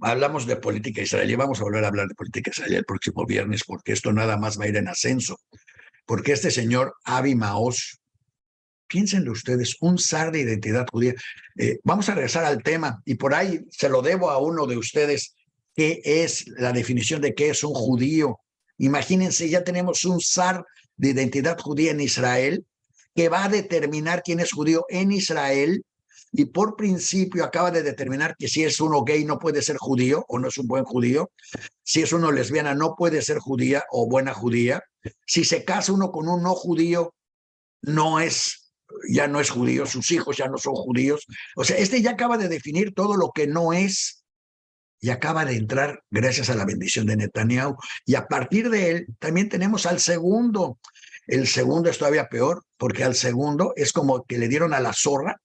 hablamos de política israelí, vamos a volver a hablar de política israelí el próximo viernes, porque esto nada más va a ir en ascenso, porque este señor Avi Maoz, piénsenlo ustedes, un zar de identidad judía. Vamos a regresar al tema, y por ahí se lo debo a uno de ustedes, qué es la definición de qué es un judío. Imagínense, ya tenemos un zar de identidad judía en Israel, que va a determinar quién es judío en Israel, y por principio acaba de determinar que si es uno gay no puede ser judío o no es un buen judío, si es uno lesbiana no puede ser judía o buena judía, si se casa uno con un no judío ya no es judío, sus hijos ya no son judíos. O sea, ya acaba de definir todo lo que no es y acaba de entrar gracias a la bendición de Netanyahu. Y a partir de él también tenemos al segundo. El segundo es todavía peor, porque al segundo es como que le dieron a la zorra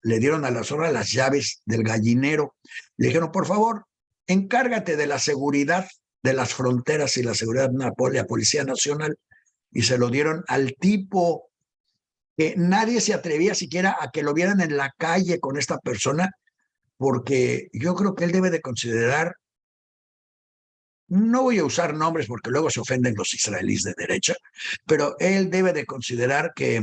las llaves del gallinero. Le dijeron, por favor, encárgate de la seguridad de las fronteras y la seguridad de la Policía Nacional. Y se lo dieron al tipo que nadie se atrevía siquiera a que lo vieran en la calle con esta persona, porque yo creo que él debe de considerar, no voy a usar nombres porque luego se ofenden los israelíes de derecha, pero él debe de considerar que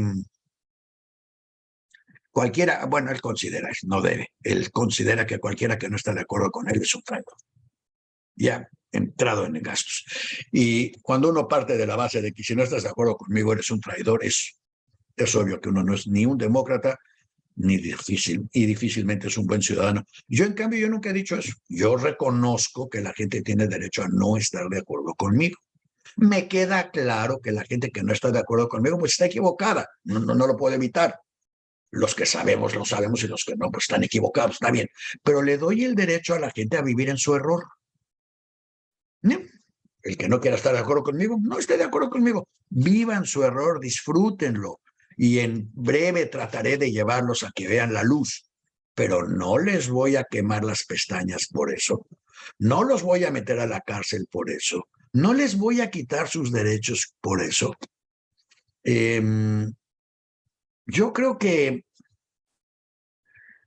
cualquiera, bueno, él considera, no debe, él considera que cualquiera que no está de acuerdo con él es un traidor. Ya entrado en gastos. Y cuando uno parte de la base de que si no estás de acuerdo conmigo eres un traidor, es obvio que uno no es ni un demócrata, ni difícilmente es un buen ciudadano. Yo, en cambio, yo nunca he dicho eso. Yo reconozco que la gente tiene derecho a no estar de acuerdo conmigo. Me queda claro que la gente que no está de acuerdo conmigo, pues está equivocada. No lo puedo evitar. Los que sabemos, lo sabemos, y los que no, pues están equivocados, está bien. Pero le doy el derecho a la gente a vivir en su error. ¿No? El que no quiera estar de acuerdo conmigo, no esté de acuerdo conmigo. Vivan su error, disfrútenlo. Y en breve trataré de llevarlos a que vean la luz. Pero no les voy a quemar las pestañas por eso. No los voy a meter a la cárcel por eso. No les voy a quitar sus derechos por eso. Yo creo que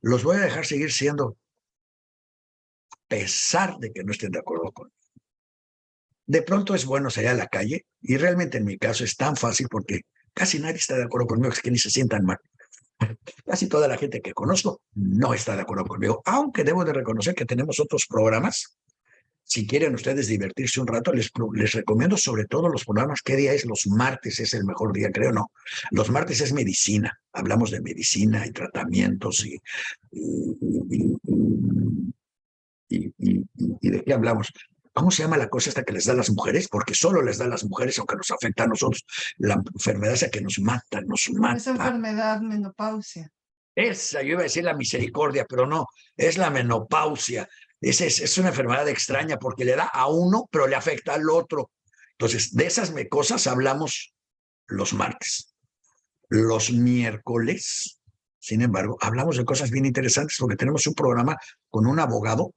los voy a dejar seguir siendo, a pesar de que no estén de acuerdo conmigo. De pronto es bueno salir a la calle, y realmente en mi caso es tan fácil porque casi nadie está de acuerdo conmigo, es que ni se sientan mal. Casi toda la gente que conozco no está de acuerdo conmigo, aunque debo de reconocer que tenemos otros programas si quieren ustedes divertirse un rato, les recomiendo sobre todo los programas. ¿Qué día es? Los martes es el mejor día, creo, ¿no? Los martes es medicina. Hablamos de medicina y tratamientos y, y ¿de qué hablamos? ¿Cómo se llama la cosa esta que les da a las mujeres? Porque solo les da a las mujeres, aunque nos afecta a nosotros. La enfermedad esa que nos mata, nos mata. Esa enfermedad, menopausia. Esa, yo iba a decir la misericordia, pero no, es la menopausia. Es una enfermedad extraña porque le da a uno, pero le afecta al otro. Entonces, de esas cosas hablamos los martes. Los miércoles, sin embargo, hablamos de cosas bien interesantes porque tenemos un programa con un abogado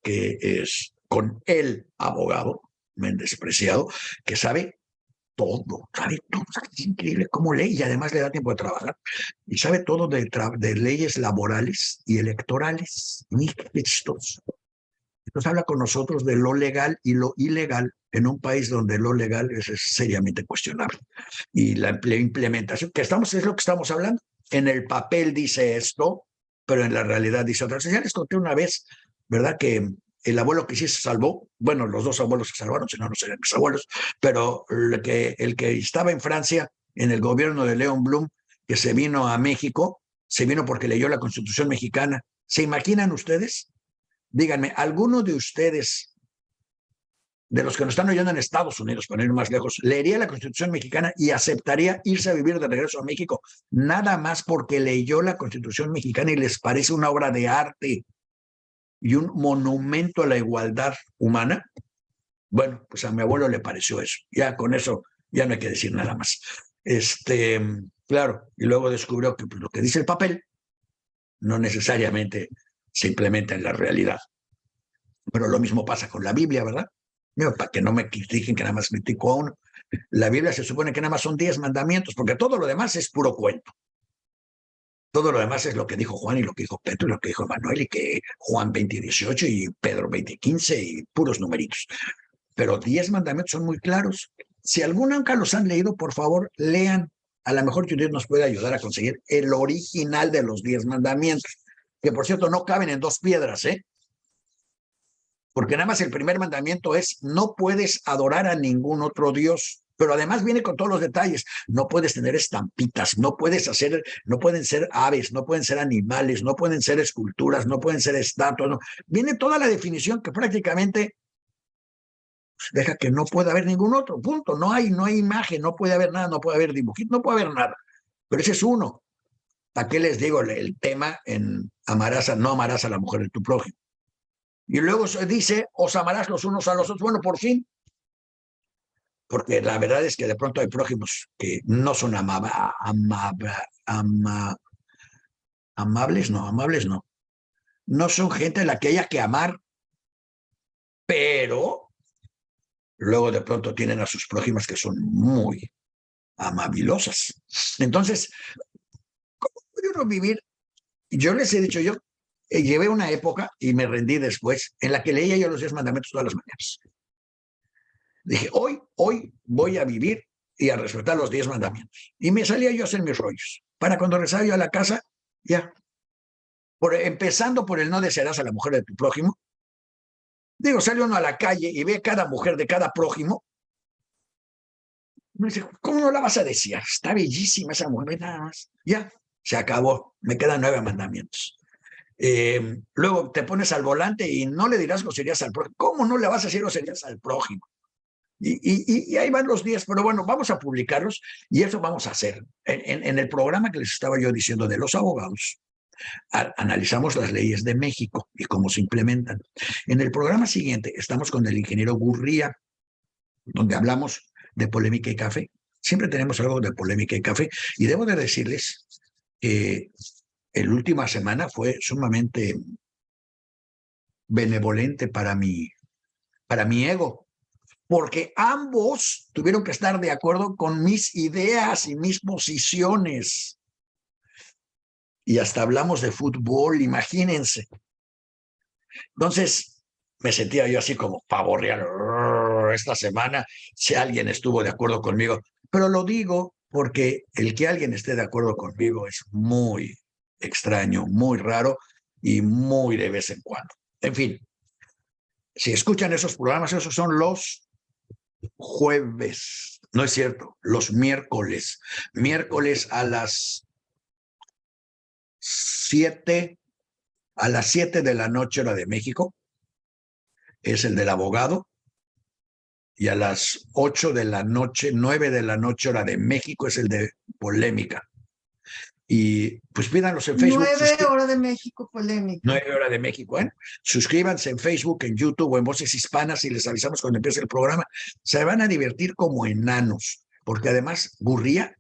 que es con el abogado, Méndez Preciado, que sabe todo, es increíble cómo lee y además le da tiempo de trabajar y sabe todo de leyes laborales y electorales. Muy chistoso. Entonces habla con nosotros de lo legal y lo ilegal en un país donde lo legal es seriamente cuestionable. Y la implementación, que estamos, es lo que estamos hablando. En el papel dice esto, pero en la realidad dice otra. Ya les conté una vez, ¿verdad? Que el abuelo que sí se salvó, bueno, los dos abuelos se salvaron, si no, no serían mis abuelos, pero el que estaba en Francia, en el gobierno de León Blum, que se vino a México, se vino porque leyó la Constitución mexicana. ¿Se imaginan ustedes? Díganme, ¿alguno de ustedes, de los que nos están oyendo en Estados Unidos, para ir más lejos, leería la Constitución mexicana y aceptaría irse a vivir de regreso a México nada más porque leyó la Constitución mexicana y les parece una obra de arte y un monumento a la igualdad humana? Bueno, pues a mi abuelo le pareció eso. Ya con eso ya no hay que decir nada más. Claro, y luego descubrió que pues, lo que dice el papel no necesariamente se implementa en la realidad. Pero lo mismo pasa con la Biblia, ¿verdad? Para que no me critiquen que nada más critico a uno. La Biblia se supone que nada más son 10 mandamientos, porque todo lo demás es puro cuento. Todo lo demás es lo que dijo Juan y lo que dijo Pedro y lo que dijo Manuel y que Juan 20:18 y Pedro 20:15 y puros numeritos. Pero 10 mandamientos son muy claros. Si alguno nunca los han leído, por favor, lean. A lo mejor Dios nos puede ayudar a conseguir el original de los 10 mandamientos, que por cierto no caben en 2 piedras, ¿eh? Porque nada más el primer mandamiento es no puedes adorar a ningún otro Dios, pero además viene con todos los detalles. No puedes tener estampitas, no puedes hacer, no pueden ser aves, no pueden ser animales, no pueden ser esculturas, no pueden ser estatuas. No. Viene toda la definición que prácticamente deja que no pueda haber ningún otro, punto. No hay imagen, no puede haber nada, no puede haber dibujito, no puede haber nada. Pero ese es uno. ¿Para qué les digo el tema en no amarás a la mujer de tu prójimo? Y luego se dice, os amarás los unos a los otros. Bueno, por fin, porque la verdad es que de pronto hay prójimos que no son amables, no. No son gente a la que haya que amar, pero luego de pronto tienen a sus prójimas que son muy amabilosas. Entonces, ¿cómo puede uno vivir? Yo les he dicho, yo llevé una época y me rendí después en la que leía yo los 10 mandamientos todas las mañanas. Dije, hoy voy a vivir y a respetar los 10 mandamientos. Y me salía yo a hacer mis rollos. Para cuando regresaba yo a la casa, ya. Empezando por el no desearás a la mujer de tu prójimo. Digo, sale uno a la calle y ve cada mujer de cada prójimo. Me dice, ¿cómo no la vas a desear? Está bellísima esa mujer, nada más. Ya, se acabó. Me quedan 9 mandamientos. Luego te pones al volante y no le dirás groserías al prójimo. ¿Cómo no le vas a decir groserías al prójimo? Y ahí van los 10, pero bueno, vamos a publicarlos y eso vamos a hacer. En el programa que les estaba yo diciendo de los abogados, analizamos las leyes de México y cómo se implementan. En el programa siguiente estamos con el ingeniero Gurría, donde hablamos de polémica y café. Siempre tenemos algo de polémica y café y debo de decirles que la última semana fue sumamente benevolente para mi ego, porque ambos tuvieron que estar de acuerdo con mis ideas y mis posiciones. Y hasta hablamos de fútbol, imagínense. Entonces, me sentía yo así como pavo real. Esta semana, si alguien estuvo de acuerdo conmigo, pero lo digo porque el que alguien esté de acuerdo conmigo es muy extraño, muy raro y muy de vez en cuando. En fin, Si escuchan esos programas, esos son los jueves. No es cierto, los miércoles. Miércoles a las 7 de la noche, hora de México, es el del abogado. Y a las 8 de la noche, 9 de la noche, hora de México, es el de polémica. Y pues pídanlos en Facebook. 9 horas de México, polémica. 9 horas de México, ¿eh? Suscríbanse en Facebook, en YouTube o en Voces Hispanas y les avisamos cuando empiece el programa. Se van a divertir como enanos, porque además Gurría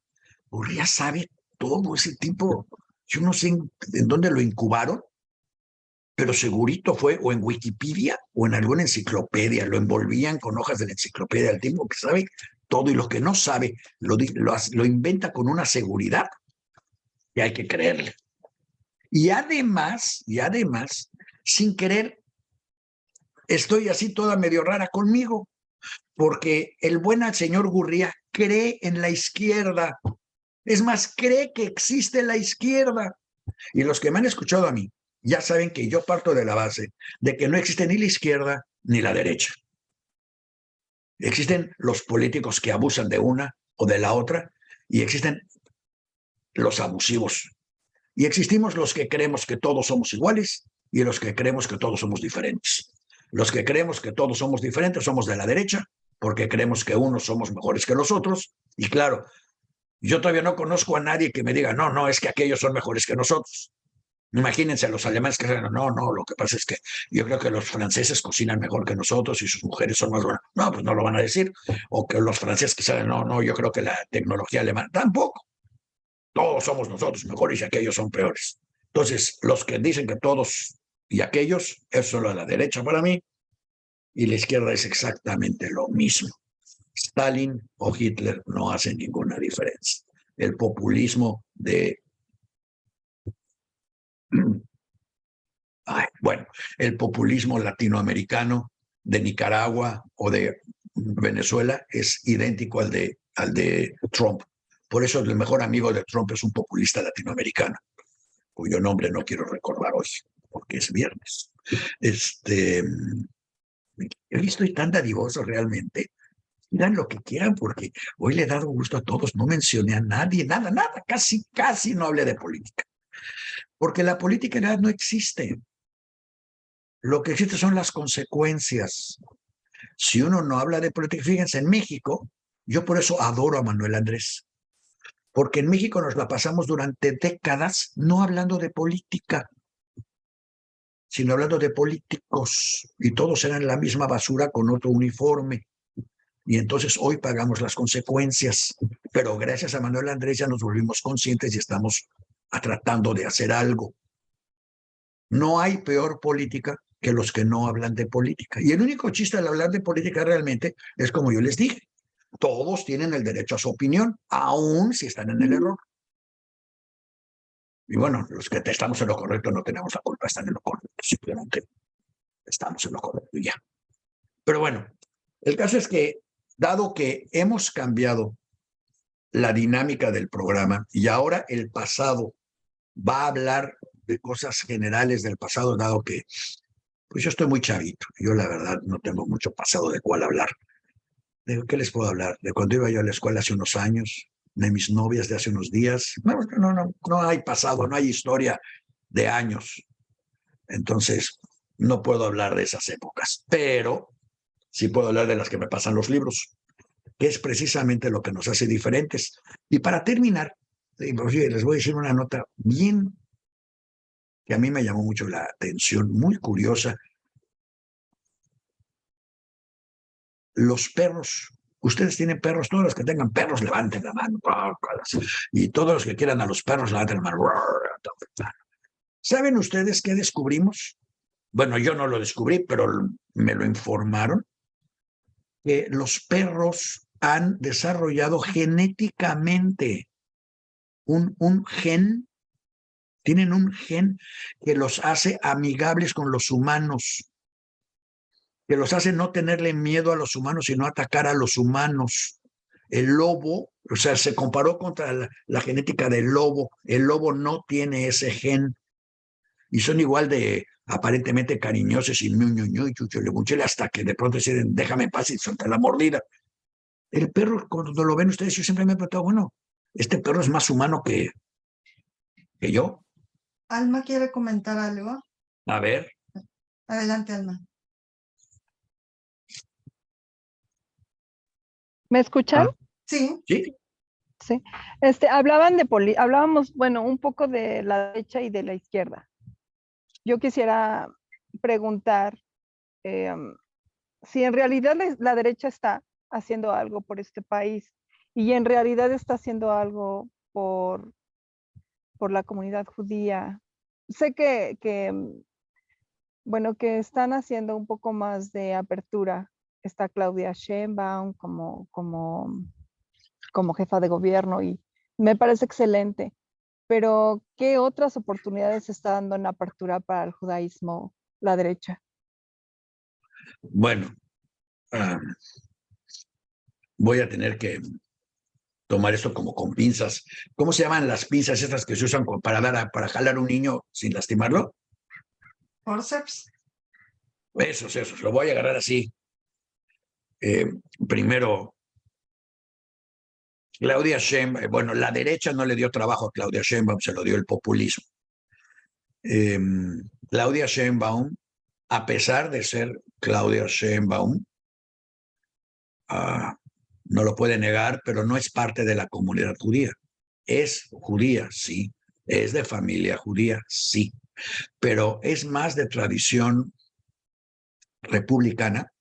sabe todo ese tipo. Yo no sé en dónde lo incubaron, pero segurito fue o en Wikipedia o en alguna enciclopedia. Lo envolvían con hojas de la enciclopedia. El tipo que sabe todo y lo que no sabe lo inventa con una seguridad que hay que creerle. Y además, sin querer, estoy así toda medio rara conmigo, porque el buen señor Gurría cree en la izquierda. Es más, cree que existe la izquierda. Y los que me han escuchado a mí ya saben que yo parto de la base de que no existe ni la izquierda ni la derecha. Existen los políticos que abusan de una o de la otra y existen los abusivos. Y existimos los que creemos que todos somos iguales y los que creemos que todos somos diferentes. Los que creemos que todos somos diferentes somos de la derecha porque creemos que unos somos mejores que los otros. Y claro, yo todavía no conozco a nadie que me diga, no, es que aquellos son mejores que nosotros. Imagínense a los alemanes que dicen, no, lo que pasa es que yo creo que los franceses cocinan mejor que nosotros y sus mujeres son más buenas. No, pues no lo van a decir. O que los franceses que saben, no, yo creo que la tecnología alemana, tampoco. Todos somos nosotros mejores y aquellos son peores. Entonces, los que dicen que todos y aquellos, es solo a la derecha para mí, y la izquierda es exactamente lo mismo. Stalin o Hitler no hacen ninguna diferencia. El populismo de... el populismo latinoamericano de Nicaragua o de Venezuela es idéntico al de Trump. Por eso el mejor amigo de Trump es un populista latinoamericano, cuyo nombre no quiero recordar hoy, porque es viernes. Yo estoy tan dadivoso realmente. Digan lo que quieran, porque hoy le he dado gusto a todos. No mencioné a nadie, nada, casi no hablé de política. Porque la política en realidad no existe. Lo que existe son las consecuencias. Si uno no habla de política, fíjense, en México, yo por eso adoro a Manuel Andrés. Porque en México nos la pasamos durante décadas no hablando de política, sino hablando de políticos, y todos eran la misma basura con otro uniforme. Y entonces hoy pagamos las consecuencias, pero gracias a Manuel Andrés ya nos volvimos conscientes y estamos tratando de hacer algo. No hay peor política que los que no hablan de política. Y el único chiste al hablar de política realmente es como yo les dije. Todos tienen el derecho a su opinión, aun si están en el error. Y bueno, los que estamos en lo correcto no tenemos la culpa, están en lo correcto, simplemente estamos en lo correcto y ya. Pero bueno, el caso es que, dado que hemos cambiado la dinámica del programa y ahora el pasado va a hablar de cosas generales del pasado, dado que pues yo estoy muy chavito, yo la verdad no tengo mucho pasado de cuál hablar. ¿De qué les puedo hablar? De cuando iba yo a la escuela hace unos años, de mis novias de hace unos días. No hay pasado, no hay historia de años. Entonces, no puedo hablar de esas épocas, pero sí puedo hablar de las que me pasan los libros, que es precisamente lo que nos hace diferentes. Y para terminar, les voy a decir una nota bien que a mí me llamó mucho la atención, muy curiosa. Los perros, ustedes tienen perros, todos los que tengan perros levanten la mano, y todos los que quieran a los perros levanten la mano. ¿Saben ustedes qué descubrimos? Bueno, yo no lo descubrí, pero me lo informaron, que los perros han desarrollado genéticamente un gen, tienen un gen que los hace amigables con los humanos, que los hace no tenerle miedo a los humanos, sino atacar a los humanos. El lobo, o sea, se comparó contra la genética del lobo. El lobo no tiene ese gen y son igual de aparentemente cariñosos y y chuchule, muchele, hasta que de pronto deciden, déjame en paz y suelta la mordida. El perro, cuando lo ven ustedes, yo siempre me he preguntado, bueno, este perro es más humano que yo. Alma quiere comentar algo. A ver. Adelante, Alma. ¿Me escuchan? Sí. Sí. Sí. Hablábamos, bueno, un poco de la derecha y de la izquierda. Yo quisiera preguntar si en realidad la derecha está haciendo algo por este país y en realidad está haciendo algo por la comunidad judía. Sé bueno, que están haciendo un poco más de apertura. Está Claudia Sheinbaum como jefa de gobierno y me parece excelente. Pero, ¿qué otras oportunidades está dando en apertura para el judaísmo la derecha? Bueno, voy a tener que tomar esto como con pinzas. ¿Cómo se llaman las pinzas estas que se usan para jalar un niño sin lastimarlo? Forceps. Esos, lo voy a agarrar así. Primero, Claudia Sheinbaum, bueno, la derecha no le dio trabajo a Claudia Sheinbaum, se lo dio el populismo. Claudia Sheinbaum, a pesar de ser Claudia Sheinbaum, no lo puede negar, pero no es parte de la comunidad judía. Es judía, sí. Es de familia judía, sí. Pero es más de tradición republicana,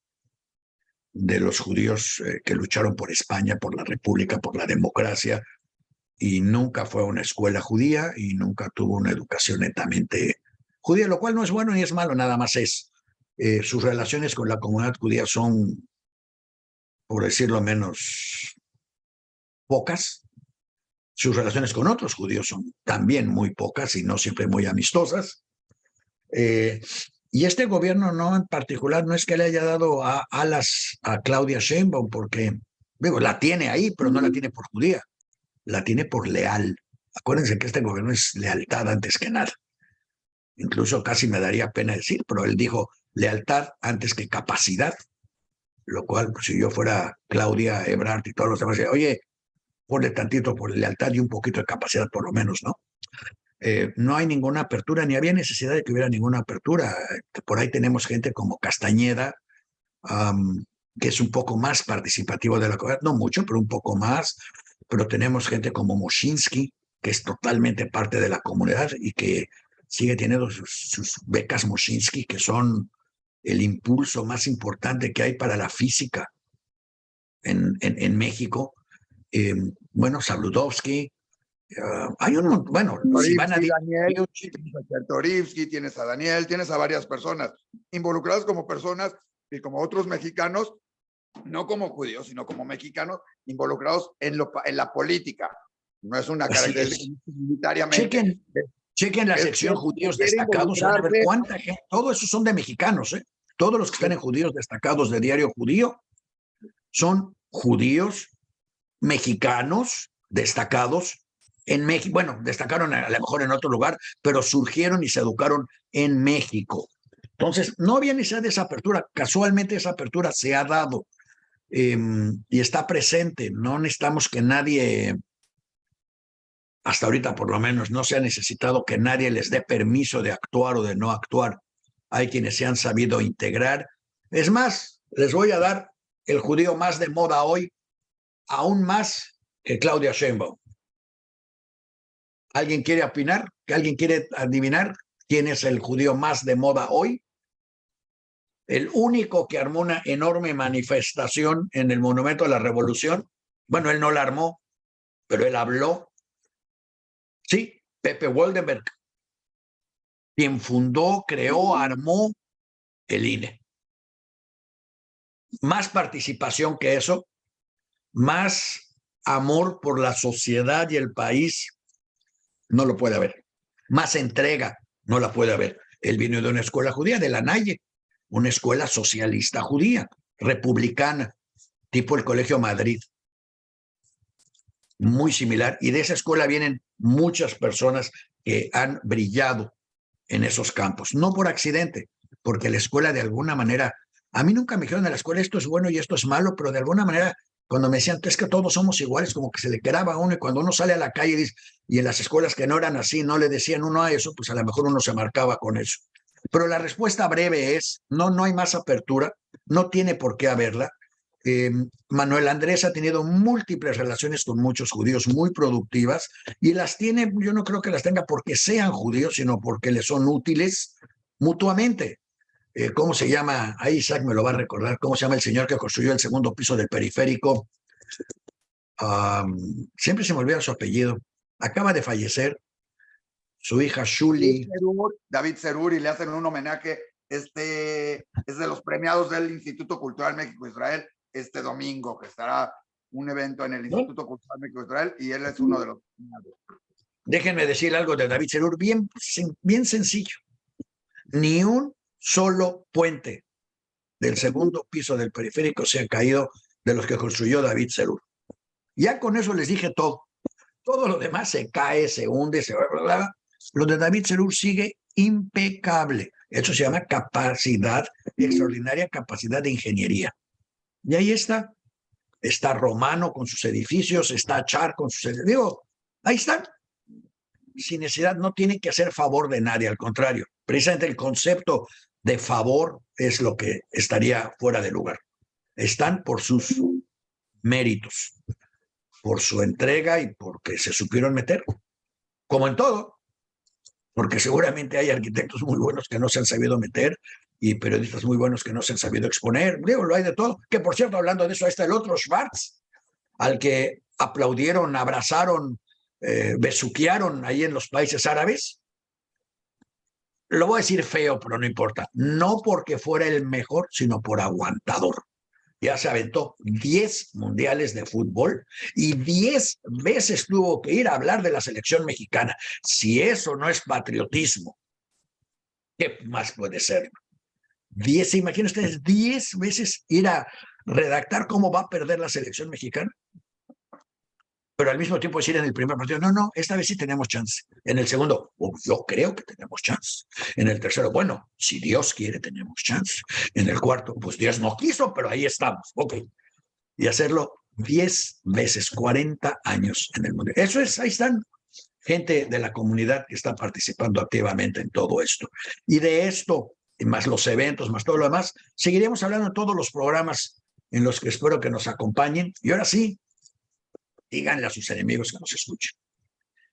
de los judíos que lucharon por España, por la república, por la democracia, y nunca fue a una escuela judía y nunca tuvo una educación netamente judía, lo cual no es bueno ni es malo, nada más es. Sus relaciones con la comunidad judía son, por decirlo menos, pocas. Sus relaciones con otros judíos son también muy pocas y no siempre muy amistosas. Y este gobierno no en particular no es que le haya dado alas a Claudia Sheinbaum, porque digo, la tiene ahí, pero no la tiene por judía, la tiene por leal. Acuérdense que este gobierno es lealtad antes que nada. Incluso casi me daría pena decir, pero él dijo lealtad antes que capacidad, lo cual, pues, si yo fuera Claudia Ebrard y todos los demás, oye, ponle tantito por lealtad y un poquito de capacidad por lo menos, ¿no? No hay ninguna apertura, ni había necesidad de que hubiera ninguna apertura. Por ahí tenemos gente como Castañeda, que es un poco más participativo de la comunidad, no mucho, pero un poco más. Pero tenemos gente como Moshinsky, que es totalmente parte de la comunidad y que sigue teniendo sus becas Moshinsky, que son el impulso más importante que hay para la física en México. Bueno, Sabludowski, hay un, bueno, si van a Daniel, tienes a Chertorivsky, tienes a Daniel, tienes a varias personas involucradas como personas y como otros mexicanos, no como judíos, sino como mexicanos involucrados en la política. No es una característica militariamente. Chequen la sección judíos destacados, van a ver cuánta gente, todo eso son de mexicanos, ¿eh? Todos los que están en judíos destacados de Diario Judío son judíos mexicanos destacados en México. Bueno, destacaron a lo mejor en otro lugar, pero surgieron y se educaron en México. Entonces, no había necesidad de esa apertura. Casualmente esa apertura se ha dado y está presente. No necesitamos que nadie, hasta ahorita por lo menos, no se ha necesitado que nadie les dé permiso de actuar o de no actuar. Hay quienes se han sabido integrar. Es más, les voy a dar el judío más de moda hoy, aún más que Claudia Sheinbaum. ¿Alguien quiere opinar? ¿Alguien quiere adivinar quién es el judío más de moda hoy? El único que armó una enorme manifestación en el Monumento a la Revolución. Bueno, él no la armó, pero él habló. Sí, Pepe Woldenberg, quien fundó, creó, armó el INE. Más participación que eso, más amor por la sociedad y el país, no lo puede haber. Más entrega, no la puede haber. Él vino de una escuela judía, de la Naye, una escuela socialista judía, republicana, tipo el Colegio Madrid. Muy similar. Y de esa escuela vienen muchas personas que han brillado en esos campos, no por accidente, porque la escuela de alguna manera, a mí nunca me dijeron en la escuela esto es bueno y esto es malo, pero de alguna manera cuando me decían es que todos somos iguales, como que se le quedaba a uno, y cuando uno sale a la calle y en las escuelas que no eran así, no le decían uno a eso, pues a lo mejor uno se marcaba con eso. Pero la respuesta breve es, no hay más apertura, no tiene por qué haberla. Manuel Andrés ha tenido múltiples relaciones con muchos judíos muy productivas y las tiene, yo no creo que las tenga porque sean judíos, sino porque les son útiles mutuamente. ¿Cómo se llama? Ahí Isaac me lo va a recordar. ¿Cómo se llama el señor que construyó el segundo piso del periférico? Siempre se me olvida su apellido. Acaba de fallecer. Su hija Shuli. David Serur, y le hacen un homenaje. Es de los premiados del Instituto Cultural México-Israel este domingo, que estará un evento en el Instituto Cultural México-Israel, y él es uno de los premiados. Déjenme decir algo de David Serur, bien sencillo. Ni un solo puente del segundo piso del periférico se ha caído de los que construyó David Serur. Ya con eso les dije todo. Todo lo demás se cae, se hunde, se va. Lo de David Serur sigue impecable. Eso se llama capacidad, extraordinaria capacidad de ingeniería. Y ahí está. Está Romano con sus edificios, está Char con sus edificios. Digo, ahí están. Sin necesidad, no tienen que hacer favor de nadie, al contrario. Precisamente el concepto de favor es lo que estaría fuera de lugar. Están por sus méritos, por su entrega y porque se supieron meter, como en todo, porque seguramente hay arquitectos muy buenos que no se han sabido meter y periodistas muy buenos que no se han sabido exponer. Digo, lo hay de todo. Que por cierto, hablando de eso, ahí está el otro Schwartz, al que aplaudieron, abrazaron, besuquearon ahí en los países árabes. Lo voy a decir feo, pero no importa. No porque fuera el mejor, sino por aguantador. Ya se aventó 10 mundiales de fútbol y 10 veces tuvo que ir a hablar de la selección mexicana. Si eso no es patriotismo, ¿qué más puede ser? 10, imaginen ustedes, 10 veces ir a redactar cómo va a perder la selección mexicana. Pero al mismo tiempo decir en el primer partido, no, esta vez sí tenemos chance. En el segundo, yo creo que tenemos chance. En el tercero, bueno, si Dios quiere, tenemos chance. En el cuarto, pues Dios no quiso, pero ahí estamos. Ok. Y hacerlo 10 veces, 40 años en el mundo. Eso es, ahí están gente de la comunidad que está participando activamente en todo esto. Y de esto, más los eventos, más todo lo demás, seguiremos hablando en todos los programas en los que espero que nos acompañen. Y ahora sí, díganle a sus enemigos que nos escuchen.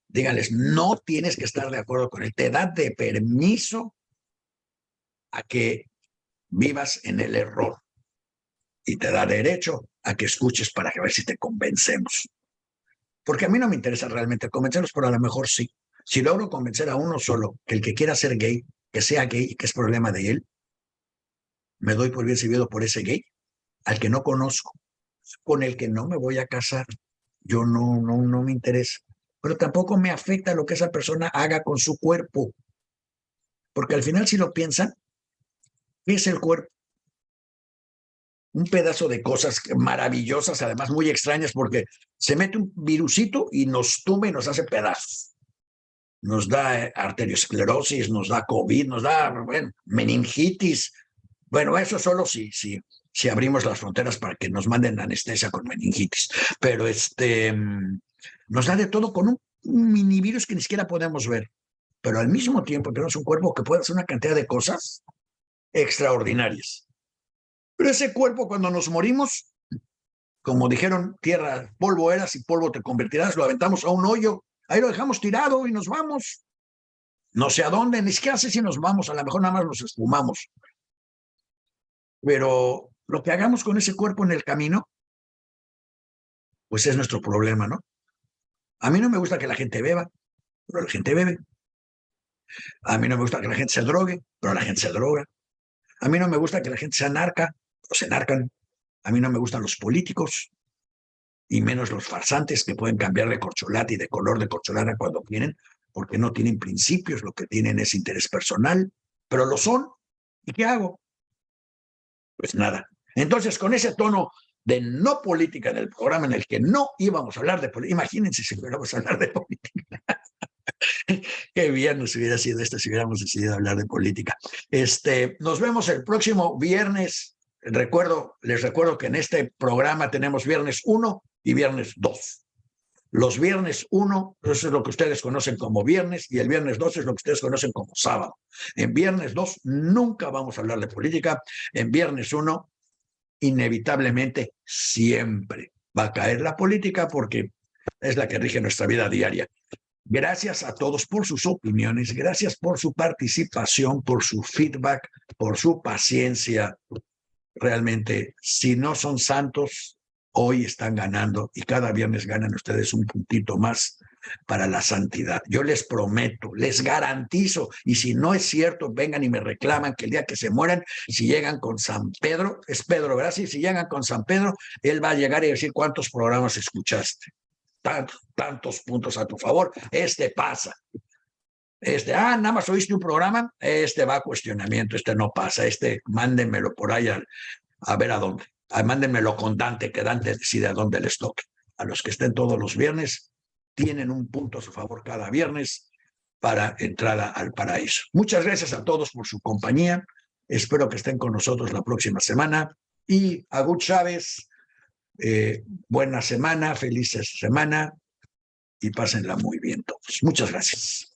Díganles, no tienes que estar de acuerdo con él. Te da de permiso a que vivas en el error. Y te da derecho a que escuches para ver si te convencemos. Porque a mí no me interesa realmente convencerlos, pero a lo mejor sí. Si logro convencer a uno solo, que el que quiera ser gay, que sea gay y que es problema de él, me doy por bien servido por ese gay, al que no conozco, con el que no me voy a casar. Yo no me interesa. Pero tampoco me afecta lo que esa persona haga con su cuerpo. Porque al final, si lo piensan, ¿qué es el cuerpo? Un pedazo de cosas maravillosas, además muy extrañas, porque se mete un virusito y nos tumba y nos hace pedazos. Nos da arteriosclerosis, nos da COVID, nos da meningitis. Bueno, eso solo si abrimos las fronteras para que nos manden anestesia con meningitis. Pero nos da de todo con un mini virus que ni siquiera podemos ver. Pero al mismo tiempo tenemos un cuerpo que puede hacer una cantidad de cosas extraordinarias. Pero ese cuerpo, cuando nos morimos, como dijeron, tierra, polvo eras y polvo te convertirás, lo aventamos a un hoyo, ahí lo dejamos tirado y nos vamos. No sé a dónde, ni siquiera sé si nos vamos, a lo mejor nada más nos esfumamos. Pero lo que hagamos con ese cuerpo en el camino, pues es nuestro problema, ¿no? A mí no me gusta que la gente beba, pero la gente bebe. A mí no me gusta que la gente se drogue, pero la gente se droga. A mí no me gusta que la gente se anarca, pero se anarcan. A mí no me gustan los políticos, y menos los farsantes que pueden cambiar de corcholata y de color de corcholata cuando quieren, porque no tienen principios, lo que tienen es interés personal, pero lo son. ¿Y qué hago? Pues nada. Entonces, con ese tono de no política en el programa en el que no íbamos a hablar de política, imagínense si fuéramos a hablar de política. Qué bien nos hubiera sido esto si hubiéramos decidido hablar de política. Nos vemos el próximo viernes. Les recuerdo que en este programa tenemos viernes 1 y viernes 2. Los viernes 1, eso es lo que ustedes conocen como viernes, y el viernes 2 es lo que ustedes conocen como sábado. En viernes 2 nunca vamos a hablar de política. En viernes 1, inevitablemente, siempre va a caer la política porque es la que rige nuestra vida diaria. Gracias a todos por sus opiniones, gracias por su participación, por su feedback, por su paciencia. Realmente, si no son santos, hoy están ganando y cada viernes ganan ustedes un puntito más para la santidad. Yo les prometo, les garantizo, y si no es cierto, vengan y me reclaman que el día que se mueran, si llegan con San Pedro, es Pedro, ¿verdad? Si llegan con San Pedro, él va a llegar y decir cuántos programas escuchaste. Tantos puntos a tu favor, pasa. Nada más oíste un programa, va a cuestionamiento, no pasa, mándenmelo por ahí a ver a dónde. Mándenmelo con Dante, que Dante decide a dónde les toque. A los que estén todos los viernes, tienen un punto a su favor cada viernes para entrada al paraíso. Muchas gracias a todos por su compañía. Espero que estén con nosotros la próxima semana. Y Agut Chávez, buena semana, feliz semana y pásenla muy bien todos. Muchas gracias.